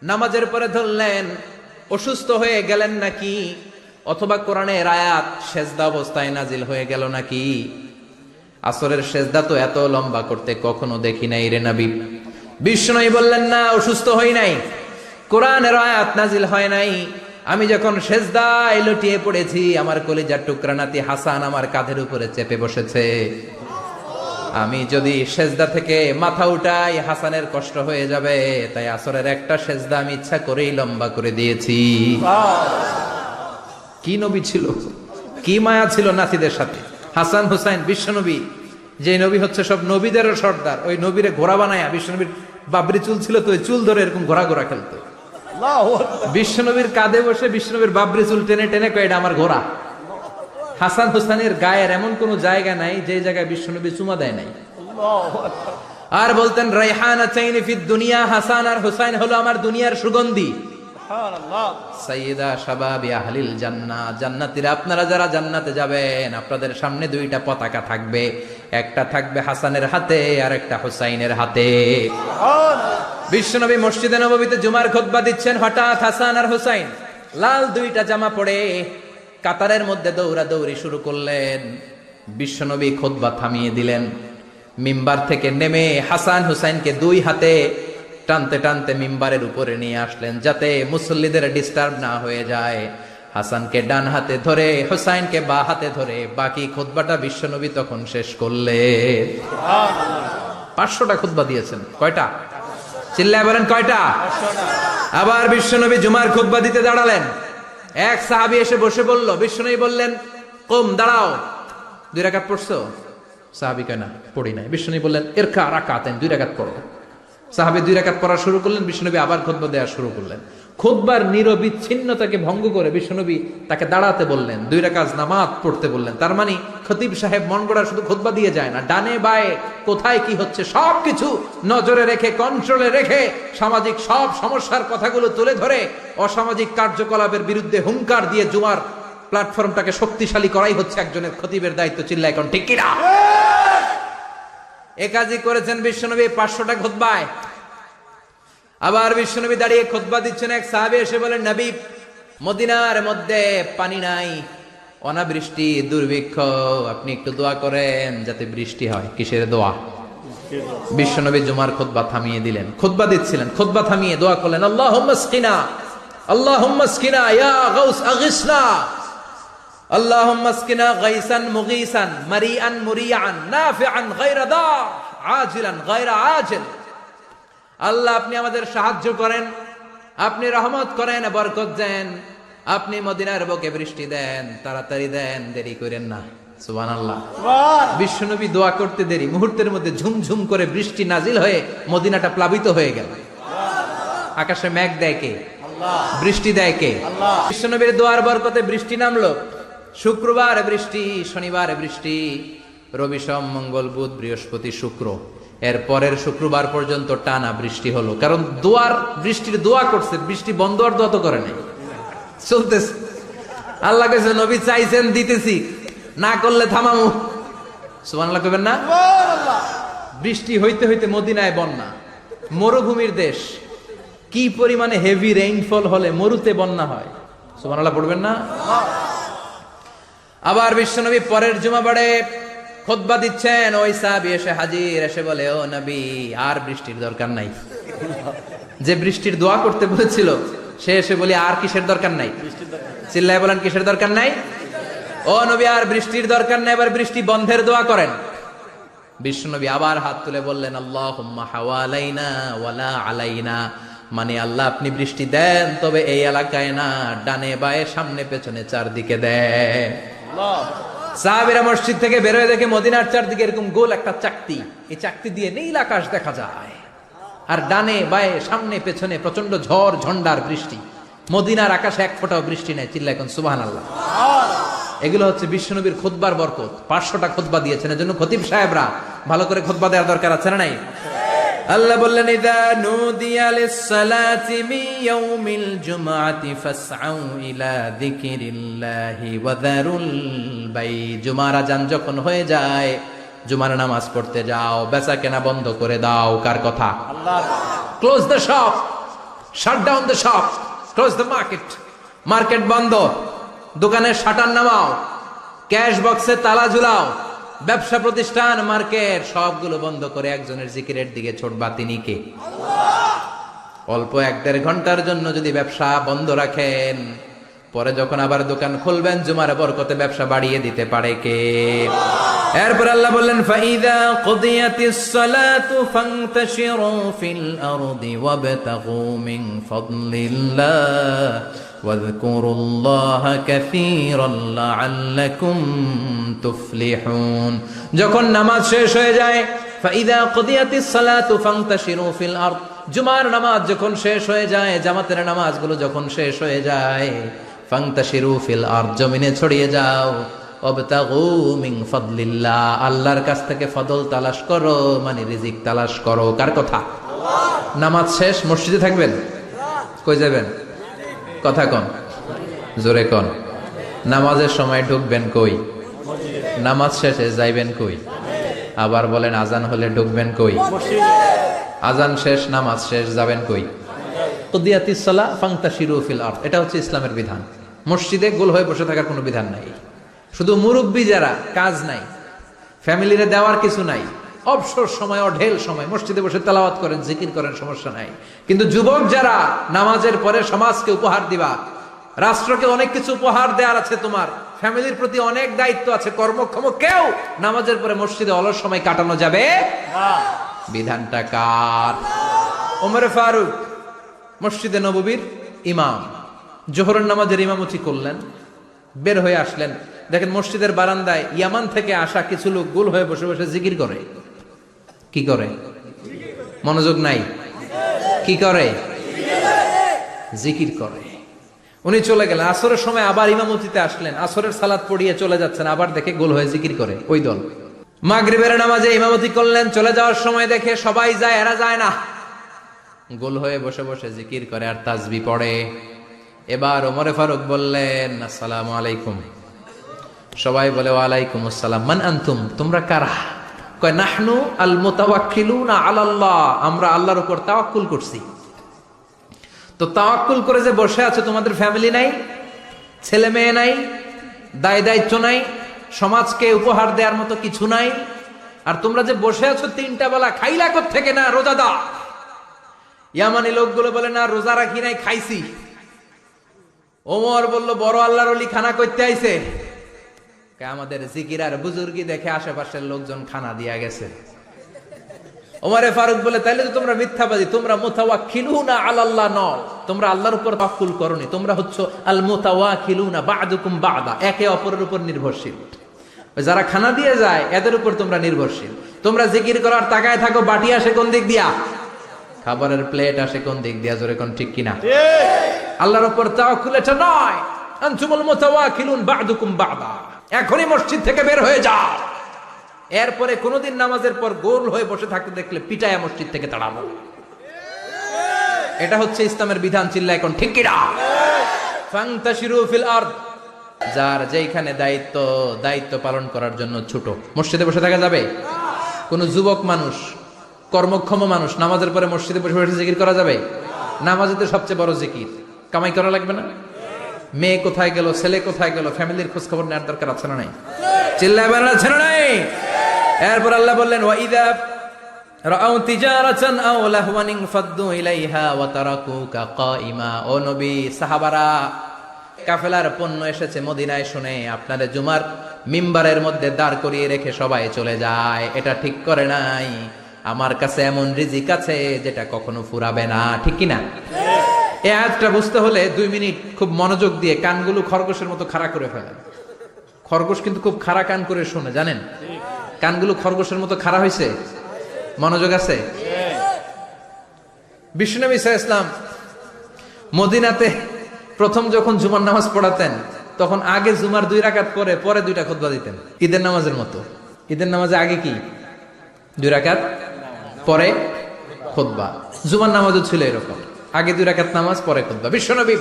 Speaker 1: নামাজের পরে ধরলেন, অসুস্থ হয়ে গেলেন নাকি, অথবা কোরআনের আয়াত সেজদা অবস্থায় নাজিল হয়ে গেল নাকি? আসরের সেজদা তো এত লম্বা করতে কখনো দেখি নাই রে নবী। বিশ্বনবী বললেন, না, অসুস্থ হই নাই, কোরআনের আয়াত নাজিল হয় নাই, আমি যখন সেজদায় লুটিয়ে পড়েছি, আমার কলিজার টুকরা নাতি হাসান আমার কাঁধের উপরে চেপে বসেছে, আমি যদি সেজদা থেকে মাথা উঠাই হাসানের কষ্ট হয়ে যাবে, তাই আসরের একটা সেজদা আমি ইচ্ছা করেই লম্বা করে দিয়েছি। কি নবী ছিল, কি মায়া ছিল নাতিদের সাথে। হাসান হুসাইন, বিশ্বনবী যে নবী হচ্ছে সব নবীদেরও সর্দার, ওই নবীরে ঘোড়া বানায়া, বিশ্বনবীর বাবরি চুল ছিল তো, ওই চুল ধরে এরকম ঘোড়া ঘোড়া খেলতো। বিশ্বনবীর কাঁধে বসে বিশ্বনবীর বাবরি চুল টেনে টেনে কয়, এটা আমার ঘোড়া। হাসান হুসাইনের গায়ের এমন কোন জায়গা নাই যে জায়গায় বিশ্বনবী চুমা দেয় নাই। আর বলতেন, রাইহানাতাইনি ফিদ দুনিয়া, হাসান আর হুসাইন হলো আমার দুনিয়ার সুগন্ধি। সাইয়্যিদা শাবাবি আহলিল জান্নাহ, জান্নাতীরা আপনারা যারা জান্নাতে যাবেন, আপনাদের সামনে 2টা পতাকা থাকবে, একটা থাকবে হাসানের হাতে আর একটা হুসাইনের হাতে। বিশ্বনবী মসজিদে নববীতে জুমার খুতবা দিচ্ছেন, হঠাৎ হাসান আর হুসাইন লাল 2টা জামা পরে কাতারের মধ্যে দৌড়াদৌড়ি শুরু করলেন। বিশ্বনবী খুতবা থামিয়ে দিলেন, মিম্বার থেকে নেমে হাসান হুসাইনকে 2 হাতে টানতে টানতে মিম্বারের উপরে নিয়ে আসলেন, যাতে মুসল্লিদের ডিস্টার্ব না হয়ে যায়। হাসানকে ডান হাতে ধরে, হুসাইনকে বা হাতে ধরে বাকি খুতবাটা বিশ্বনবী তখন শেষ করলেন। 500টা খুতবা দিয়েছেন। কয়টা? চিল্লায় বলেন কয়টা? আবার বিশ্বনবী জুমার খুতবা দিতে দাঁড়ালেন, এক সাহাবী এসে বসে বলল, বিশ্বনবী বললেন, কম, দাঁড়াও, 2 রাকাত পড়ছো? সাহাবী কয়, না, পড়ি নাই। বিশ্বনবী বললেন, ইরকা রাকাতাইন, 2 রাকাত পড়ো। সাহাবী 2 রাকাত পড়া শুরু করলেন, বিশ্বনবী আবার খুতবা দেওয়া শুরু করলেন। খুতবার নিরবিচ্ছিন্নতাকে ভঙ্গ করে বিশ্বনবী তাকে দাঁড়াতে বললেন, 2 রাকাত নামাজ পড়তে বললেন। তার মানে খতিব সাহেব মন গড়া শুধু খুতবা দিয়ে যায় না, ডানে বায়ে কোথায় কি হচ্ছে সবকিছু নজরে রেখে, কন্ট্রোলে রেখে, সামাজিক সব সমস্যার কথাগুলো তুলে ধরে অসামাজিক কার্যকলাপের বিরুদ্ধে হুঙ্কার দিয়ে জুমার প্ল্যাটফর্মটাকে শক্তিশালী করাই হচ্ছে একজনের খতিবের দায়িত্ব। চিল্লা এখন ঠিক কিনা? এ কাজই করেছেন বিশ্বনবী 500টা খুতবায়। আবার বিশ্বনবী দাঁড়িয়ে খুতবা দিচ্ছেন, এক সাহাবী এসে বলেন, নবী, মদিনার মধ্যে পানি নাই, অনাবৃষ্টি, দুর্ভিক্ষ, আপনি একটু দোয়া করেন যাতে বৃষ্টি হয়। কিসের দোয়া? বিশ্বনবী জুমার খুতবা থামিয়ে দিলেন, খুতবা দিচ্ছিলেন, খুতবা থামিয়ে দোয়া করলেন, আল্লাহুম্মা স্কিনা, আল্লাহুম্মা স্কিনা ইয়া গাউস আগিসনা, আল্লাহুম্মা স্কিনা গাইসান মুগীসান মারিআন মুরিআন নাফিআন গায়রা দার আজিলান গায়রা আজিল। আল্লাহ, আপনি আমাদের সাহায্য করেন, আপনি রহমত করেন, বরকত দেন, আপনি মদিনার বুকে বৃষ্টি দেন, তাড়াতাড়ি দেন, দেরি করেন না। সুবহানাল্লাহ। বিশ্বনবী দোয়া করতে দেরি, মুহূর্তের মধ্যে ঝুমঝুম করে বৃষ্টি নাজিল হয়ে মদিনাটা প্লাবিত হয়ে গেল। আকাশে মেঘ দেয় কে? আল্লাহ। বৃষ্টি দেয় কে? আল্লাহ। বিশ্বনবীর দোয়ার বরকতে বৃষ্টি নামলো। শুক্রবার বৃষ্টি, শনিবার বৃষ্টি, রবি সোম মঙ্গল বুধ বৃহস্পতি শুক্র, এর পরের শুক্রবার পর্যন্ত টানা বৃষ্টি হলো। কারণ বৃষ্টির দোয়া করছে, বৃষ্টি বন্ধ আর দোয়া তো করে নাই, চলতেছে। আল্লাহ কাছে নবী চাইছেন, দিতেছি, না করলে থামামু। সুবহানাল্লাহ কইবেন না? বৃষ্টি হইতে হইতে মদিনায় বন্যা, মরুভূমির দেশ, কি পরিমাণে হেভি রেইনফল হলে মরুতে বন্যা হয়। সুবহানাল্লাহ পড়বেন না? আবার বিশ্বনবী পরের জুমাবারে খুতবা দিচ্ছেন, ওই সাহাবী এসে হাজির, এসে বলে, ও নবী, আর বৃষ্টির দরকার নাই। যে বৃষ্টির দোয়া করতে বলেছিল সে এসে বলি, আর কিসের দরকার নাই? চিল্লায় বলেন, কিসের দরকার নাই? ও নবী, আর বৃষ্টির দরকার নাই, এবার বৃষ্টি বন্ধের দোয়া করেন। বিশ্বনবী আবার হাত তুলে বললেন, আল্লাহুম্মা হাওয়ালাইনা ওয়ালা আলাইনা, মানে আল্লাহ, আপনি বৃষ্টি দেন, তবে এই এলাকায় না, ডানে বায়ে সামনে পেছনে চারদিকে দেন। সাহাবীরা মসজিদ থেকে বের হয়ে দেখে মদিনার চারদিকে এরকম গোল একটা চাকতি, এই চাকতি দিয়ে নীল আকাশ দেখা যায়, আর ডানে বায়ে সামনে পেছনে প্রচন্ড ঝড় ঝন্ডার বৃষ্টি। মদিনার আকাশে এক ফোঁটাও বৃষ্টি নেই। চিল্লা এখন সুবহানাল্লাহ। এগুলো হচ্ছে বিশ্বনবীর খুতবার বরকত। 500টা খুতবা দিয়েছেন, এজন্য খতিব সাহেবরা ভালো করে খুতবা দেওয়ার দরকার আছে না নাই? আল্লাহ বললেন, ইযা নুদিয়া লিস-সালাতি মিন ইয়াউমিল জুমআতি ফাসআউ ইলা যিকিরিল্লাহি ওয়া যারুল বাই। জুমার আযান যখন হয়ে যায়, জুমার নামাজ পড়তে যাও, বেচা কেনা বন্ধ করে দাও। কার কথা? আল্লাহ। Close the shop, shut down the shop, close the market. Market বন্ধ, দোকানের শাটার নামাও, ক্যাশ বক্সে তালা ঝুলাও, ব্যবসা প্রতিষ্ঠান, মার্কেট সবগুলো বন্ধ করে একজনের জিকিরের দিকে ছোটবা। তিনি কে? অল্প 1-1.5 ঘন্টার জন্য যদি ব্যবসা বন্ধ রাখেন, পরে যখন আবার দোকান খুলবেন, জুমার বরকতে ব্যবসা বাড়িয়ে দিতে পারে কে? এরপর আল্লাহ বললেন, ফাইদা কুদিয়াতিস সালাতু ফান্তাশিরু ফিল আরদি ওয়াবতাগু মিন ফাদলিল্লাহ ওয়াযকুরুল্লাহা কাসীরান লাআল্লাকুম তুফলিহুন। যখন নামাজ শেষ হয়ে যায়, ফাইদা কুদিয়াতিস সালাতু ফান্তাশিরু ফিল আরদ, জুমার নামাজ যখন শেষ হয়ে যায়, জামাতের নামাজগুলো যখন শেষ হয়ে যায়, ফান্তাশিরু ফিল আরদ, জমিনে ছড়িয়ে যাও, ওয়াবতাগু মিন ফাদলিল্লাহ, আল্লাহর কাছ থেকে ফদল তালাশ করো, মানে রিজিক তালাশ করো। কার কথা? আল্লাহ। নামাজ শেষ মসজিদে থাকবেন? কই যাবেন? কথা কন, জোরে কন। নামাজের সময় ঢুকবেন কই? নামাজ শেষে যাইবেন কই? আবার বলেন, আজান হলে ঢুকবেন কই? আজান শেষ, নামাজ শেষ, যাবেন কই? কুদিয়াতিস সালাহ ফান্তাশিরু ফিল আরদ, এটা হচ্ছে ইসলামের বিধান। মসজিদে গোল হয়ে বসে থাকার কোনো বিধান নাই। শুধু মুরব্বী যারা, কাজ নাই, ফ্যামিলিরে দেওয়ার কিছু নাই, অবসর সময়, অঢেল সময় মসজিদে বসে তেলাওয়াত করেন, জিকির করেন, সমস্যা নাই। কিন্তু যুবক যারা, নামাজের পরে সমাজকে উপহার দিবা, রাষ্ট্রকে অনেক কিছু উপহার দেওয়ার আছে, তোমার ফ্যামিলির প্রতি অনেক দায়িত্ব আছে, কর্মক্ষম কেউ নামাজের পরে মসজিদে অলস সময় কাটানো যাবে না। বিধানটা কার? ওমর ফারুক মসজিদে নববীর ইমাম, জোহরের নামাজের ইমামতি করলেন, বের হয়ে আসলেন, দেখেন মসজিদের বারান্দায় ইয়ামান থেকে আসা কিছু লোক গোল হয়ে বসে বসে জিকির করে। কি করে? মনোযোগ নাই। কি করে? জিকির করে। উনি চলে গেলেন, আসরের সময় আবার ইমামতিতে আসলেন, আসরের সালাত পড়িয়ে চলে যাচ্ছেন, আবার দেখে গোল হয়ে জিকির করে ওই দল। মাগরিবের নামাজে ইমামতি করলেন, চলে যাওয়ার সময় দেখে সবাই যায়, এরা যায় না, গোল হয়ে বসে বসে জিকির করে আর তাসবিহ পড়ে। এবার ওমরে ফারুক বললেন, আসসালামু আলাইকুম। সবাই বলে ওয়ালাইকুম আসসালাম। মান আনতুম, তোমরা কারা? কয় নাহনু আল মুতাওয়াক্কিলুনা আলাল্লাহ, আমরা আল্লাহর উপর তাওয়াক্কুল করছি। তো তাওয়াক্কুল করে যে বসে আছো, তোমাদের ফ্যামিলি নাই, ছেলে মেয়ে নাই, দায় দায়িত্ব নাই, সমাজকে উপহার দেওয়ার মতো কিছু নাই, আর তোমরা যে বসে আছো 3টা বেলা খাইলা কোত্থেকে? না রোজাদা। ইয়ামানি লোকগুলো বলে না রোজা রাখি নাই, খাইছি। ওমর বলল বড় আল্লাহর ওলি খানা করতে আইছে। আমাদের জিকির আর বুজুর্গি দেখে আশেপাশের লোকজন খানা দিয়া গেছে। ওমরে ফারুক বলে তাইলে তো তোমরা মিথ্যাবাদী, তোমরা মুতাওয়াক্কিলুনা আলাল্লাহ নও, তোমরা আল্লাহর উপর তাওয়াক্কুল করনি, তোমরা হচ্ছে আল মুতাওয়াক্কিলুনা বা'দুকুম বা'দা, একে অপরের উপর নির্ভরশীল। যারা খানা দিয়ে যায় এদের উপর তোমরা নির্ভরশীল। তোমরা জিকির করার তাকায় থাকো, বাটি আসে কোন দিক দিয়া, খাবারের প্লেট আসে কোন দিক দিয়া, জোরে কোন ঠিক কিনা? আল্লাহর উপর তাওয়াক্কুল এটা নয়। আনতুমুল মুতাওয়াক্কিলুন বা'দুকুম বা'দা, এখনই মসজিদ থেকে বের হয়ে যাও। এরপরে কোনদিন নামাজের পর গোল হয়ে বসে থাকতে দেখলে পিটায়া মসজিদ থেকে তাড়াবো। এটা হচ্ছে ইসলামের বিধান। চিল্লা এখন ঠিক কিনা? ফান্তাশিরু ফিল আরদ, যার যেখানে দায়িত্ব পালন করার জন্য ছোট, মসজিদে বসে থাকা যাবে? কোন যুবক মানুষ, কর্মক্ষম মানুষ নামাজের পরে মসজিদে বসে বসে জিকির করা যাবে? নামাজে তো সবচেয়ে বড় জিকির, কামাই করা লাগবে না? মেয়ে কোথায় গেল, ছেলে কোথায় গেল, ফ্যামিলির খোঁজ খবর নেওয়ার দরকার আছে না নাই? চিল্লায় বলেন আছে না নাই? এরপর আল্লাহ বললেন ওয়াইদা রাআউ তিজারাতান আও লাহওয়ান ফাদ্দু ইলাইহা ওয়া তারাকুকা কাইমা। ও নবী, সাহাবারা কাফেলার পণ্য এসেছে মদিনায় শুনে আপনাদের জুমার মিম্বারের মধ্যে দাঁড় করিয়ে রেখে সবাই চলে যায়, এটা ঠিক করে নাই। আমার কাছে এমন রিজিক আছে যেটা কখনো ফুরাবে না, ঠিক কিনা? এই আয়াতটা বুঝতে হলে 2 মিনিট খুব মনোযোগ দিয়ে কানগুলো খরগোশের মতো খাড়া করে ফেলেন। খরগোশ কিন্তু খুব খাড়া কান করে শোনে, জানেন? কানগুলো খরগোশের মতো খাড়া হয়েছে। মনোযোগ আছে? বিশ্বনবী সাল্লাল্লাহু আলাইহি ওয়াসাল্লাম মদিনাতে প্রথম যখন জুমার নামাজ পড়াতেন, তখন আগে জুমার 2 রাকাত পরে 2টা খুতবা দিতেন, ঈদের নামাজের মতো। ঈদের নামাজে আগে কি 2 রাকাত, পরে খুতবা। জুমার নামাজও ছিল এরকম, আগে 2 রাকাত নামাজ, পরে খুতবা। বিশ্বনবী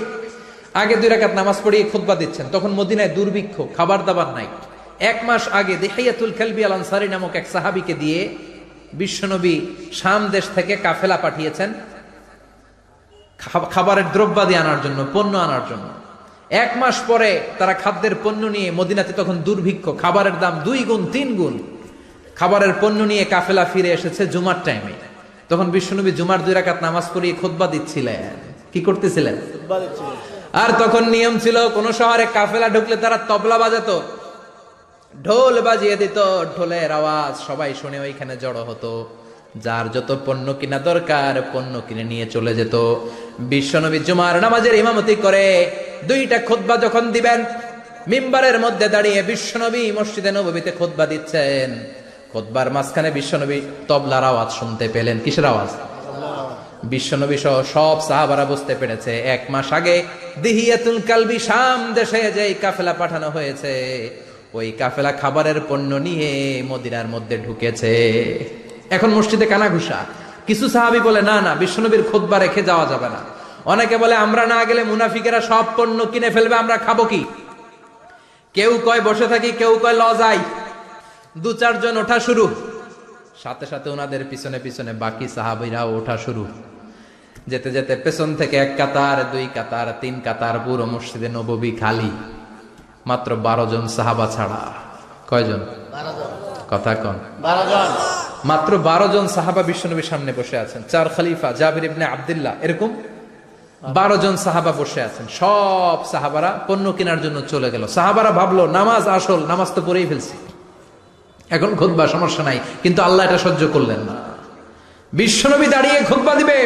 Speaker 1: আগে 2 রাকাত নামাজ পড়িয়ে খুতবা দিচ্ছেন, তখন মদিনায় দুর্ভিক্ষ, খাবার দাবার নাই। 1 মাস আগে দিহিয়াতুল কালবি আল আনসারী নামক এক সাহাবীকে দিয়ে বিশ্বনবী শাম দেশ থেকে কাফেলা পাঠিয়েছেন খাবারের দ্রব্যাদি আনার জন্য, পণ্য আনার জন্য। 1 মাস পরে তারা খাদ্যের পণ্য নিয়ে, মদিনাতে তখন দুর্ভিক্ষ, খাবারের দাম 2 গুণ 3 গুণ, খাবারের পণ্য নিয়ে কাফেলা ফিরে এসেছে জুমার টাইমে। তখন বিশ্বনবী জুমার 2 রাকাত নামাজ পড়িয়ে খুতবা দিচ্ছিলেন। কি করতেছিলেন? আর তখন নিয়ম ছিল, কোন শহরে কাফেলা ঢুকলে তারা তবলা বাজাতো, ঢোল বাজিয়ে দিত, ঢোলের আওয়াজ সবাই শুনে ওইখানে জড়ো হতো। যার যত পণ্য কিনা দরকার পণ্য কিনে নিয়ে চলে যেত। বিশ্বনবী জুমার নামাজের ইমামতি করে 2টা খুতবা যখন দিবেন, মিম্বারের মধ্যে দাঁড়িয়ে বিশ্বনবী মসজিদে নববীতে খুতবা দিচ্ছেন। খুতবার মাঝখানে বিশ্বনবী তবলার আওয়াজ শুনতে পেলেন। কিসের আওয়াজ? বিশ্বনবী সহ সব সাহাবারা বুঝতে পেরেছে 1 মাস আগে দিহিয়াতুল কালবি শাম দেশে যেই কাফেলা পাঠানো হয়েছে, ওই কাফেলা খাবারের পণ্য নিয়ে মদিনার মধ্যে ঢুকেছে। এখন মসজিদে কানাঘুষা। কিছু সাহাবী বলে না না, বিশ্বনবীর খুতবা রেখে যাওয়া যাবে না। অনেকে বলে আমরা না গেলে মুনাফিকেরা সব পণ্য কিনে ফেলবে, আমরা খাবো কি? কেউ কয় বসে থাকি, কেউ কয় ল যাই। 2-4 জন ওঠা শুরু, সাথে সাথে ওনাদের পিছনে পিছনে বাকি সাহাবীরাও ওঠা শুরু। যেতে যেতে পেছন থেকে 1 কাতার, 2 কাতার, 3 কাতার, পুরো মসজিদে নববী খালি, মাত্র 12 জন সাহাবা ছাড়া। কয়জন? 12 জন। কথা কন। 12 জন। মাত্র 12 জন সাহাবা বিশ্বনবীর সামনে বসে আছেন। 4 খলিফা, জাবির ইবনে আব্দুল্লাহ, এরকম 12 জন সাহাবা বসে আছেন। সব সাহাবারা পণ্য কেনার জন্য চলে গেল। সাহাবারা ভাবলো নামাজ আসল, নামাজ তো পড়েই ফেলছি, এখন খুতবা সমস্যা নাই। কিন্তু আল্লাহ এটা সহ্য করলেন না। বিশ্বনবী দাঁড়িয়ে খুতবা দিবে,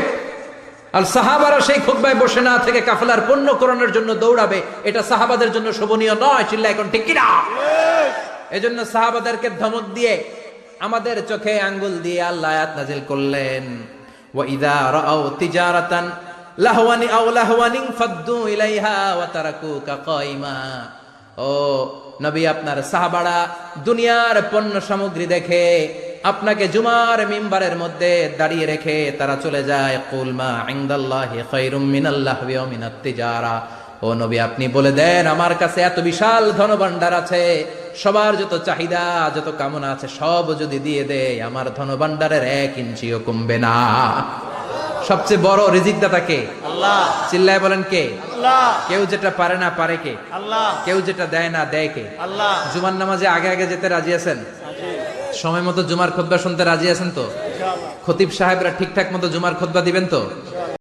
Speaker 1: আর সাহাবারা সেই খুতবায় বসে না থেকে কাফেলার পণ্য করানোর জন্য দৌড়াবে। এটা সাহাবাদের জন্য শোভনীয় নয়। চিল্লা এখন ঠিক কিনা? এজন্য সাহাবাদেরকে ধমক দিয়ে, আমাদের চোখে আঙ্গুল দিয়ে আল্লাহ আয়াত নাযিল করলেন, ওয়া ইযা রাআউ তিজারাতান লাহওয়ানি আও লাহওয়ানিন ফাদ্দু ইলাইহা ওয়া তারাকুকা কাইমা। ও নবী, আপনার সাহাবারা দুনিয়ার পণ্য সামগ্রী দেখে আপনাকে জুমার মিম্বারের মধ্যে দাঁড়িয়ে রেখে তারা চলে যায়। কুল মা ইনদাল্লাহি খায়রুম মিনাল লাহবি ওয়া মিনাত তিজারা। ও নবী, আপনি বলে দেন আমার কাছে এত বিশাল ধনভাণ্ডার আছে, সবার যত চাহিদা যত কামনা আছে সব যদি দিয়ে দেয় আমার ধনভাণ্ডারের 1 ইঞ্চিও কমবে না। সবচেয়ে বড় রিজিকদাতা কে?
Speaker 2: আল্লাহ।
Speaker 1: চিল্লায় বলেন কে?
Speaker 2: আল্লাহ।
Speaker 1: কেউ যেটা পারে না পারে কে?
Speaker 2: আল্লাহ।
Speaker 1: কেউ যেটা দেয় না দেয় কে?
Speaker 2: আল্লাহ।
Speaker 1: জুমার নামাজে আগে আগে যেতে রাজি আছেন? সময় মতো জুমার খুতবা শুনতে রাজি আছেন তো?
Speaker 2: ইনশাআল্লাহ।
Speaker 1: খতিব সাহেবরা ঠিকঠাক মতো জুমার খুতবা দিবেন তো?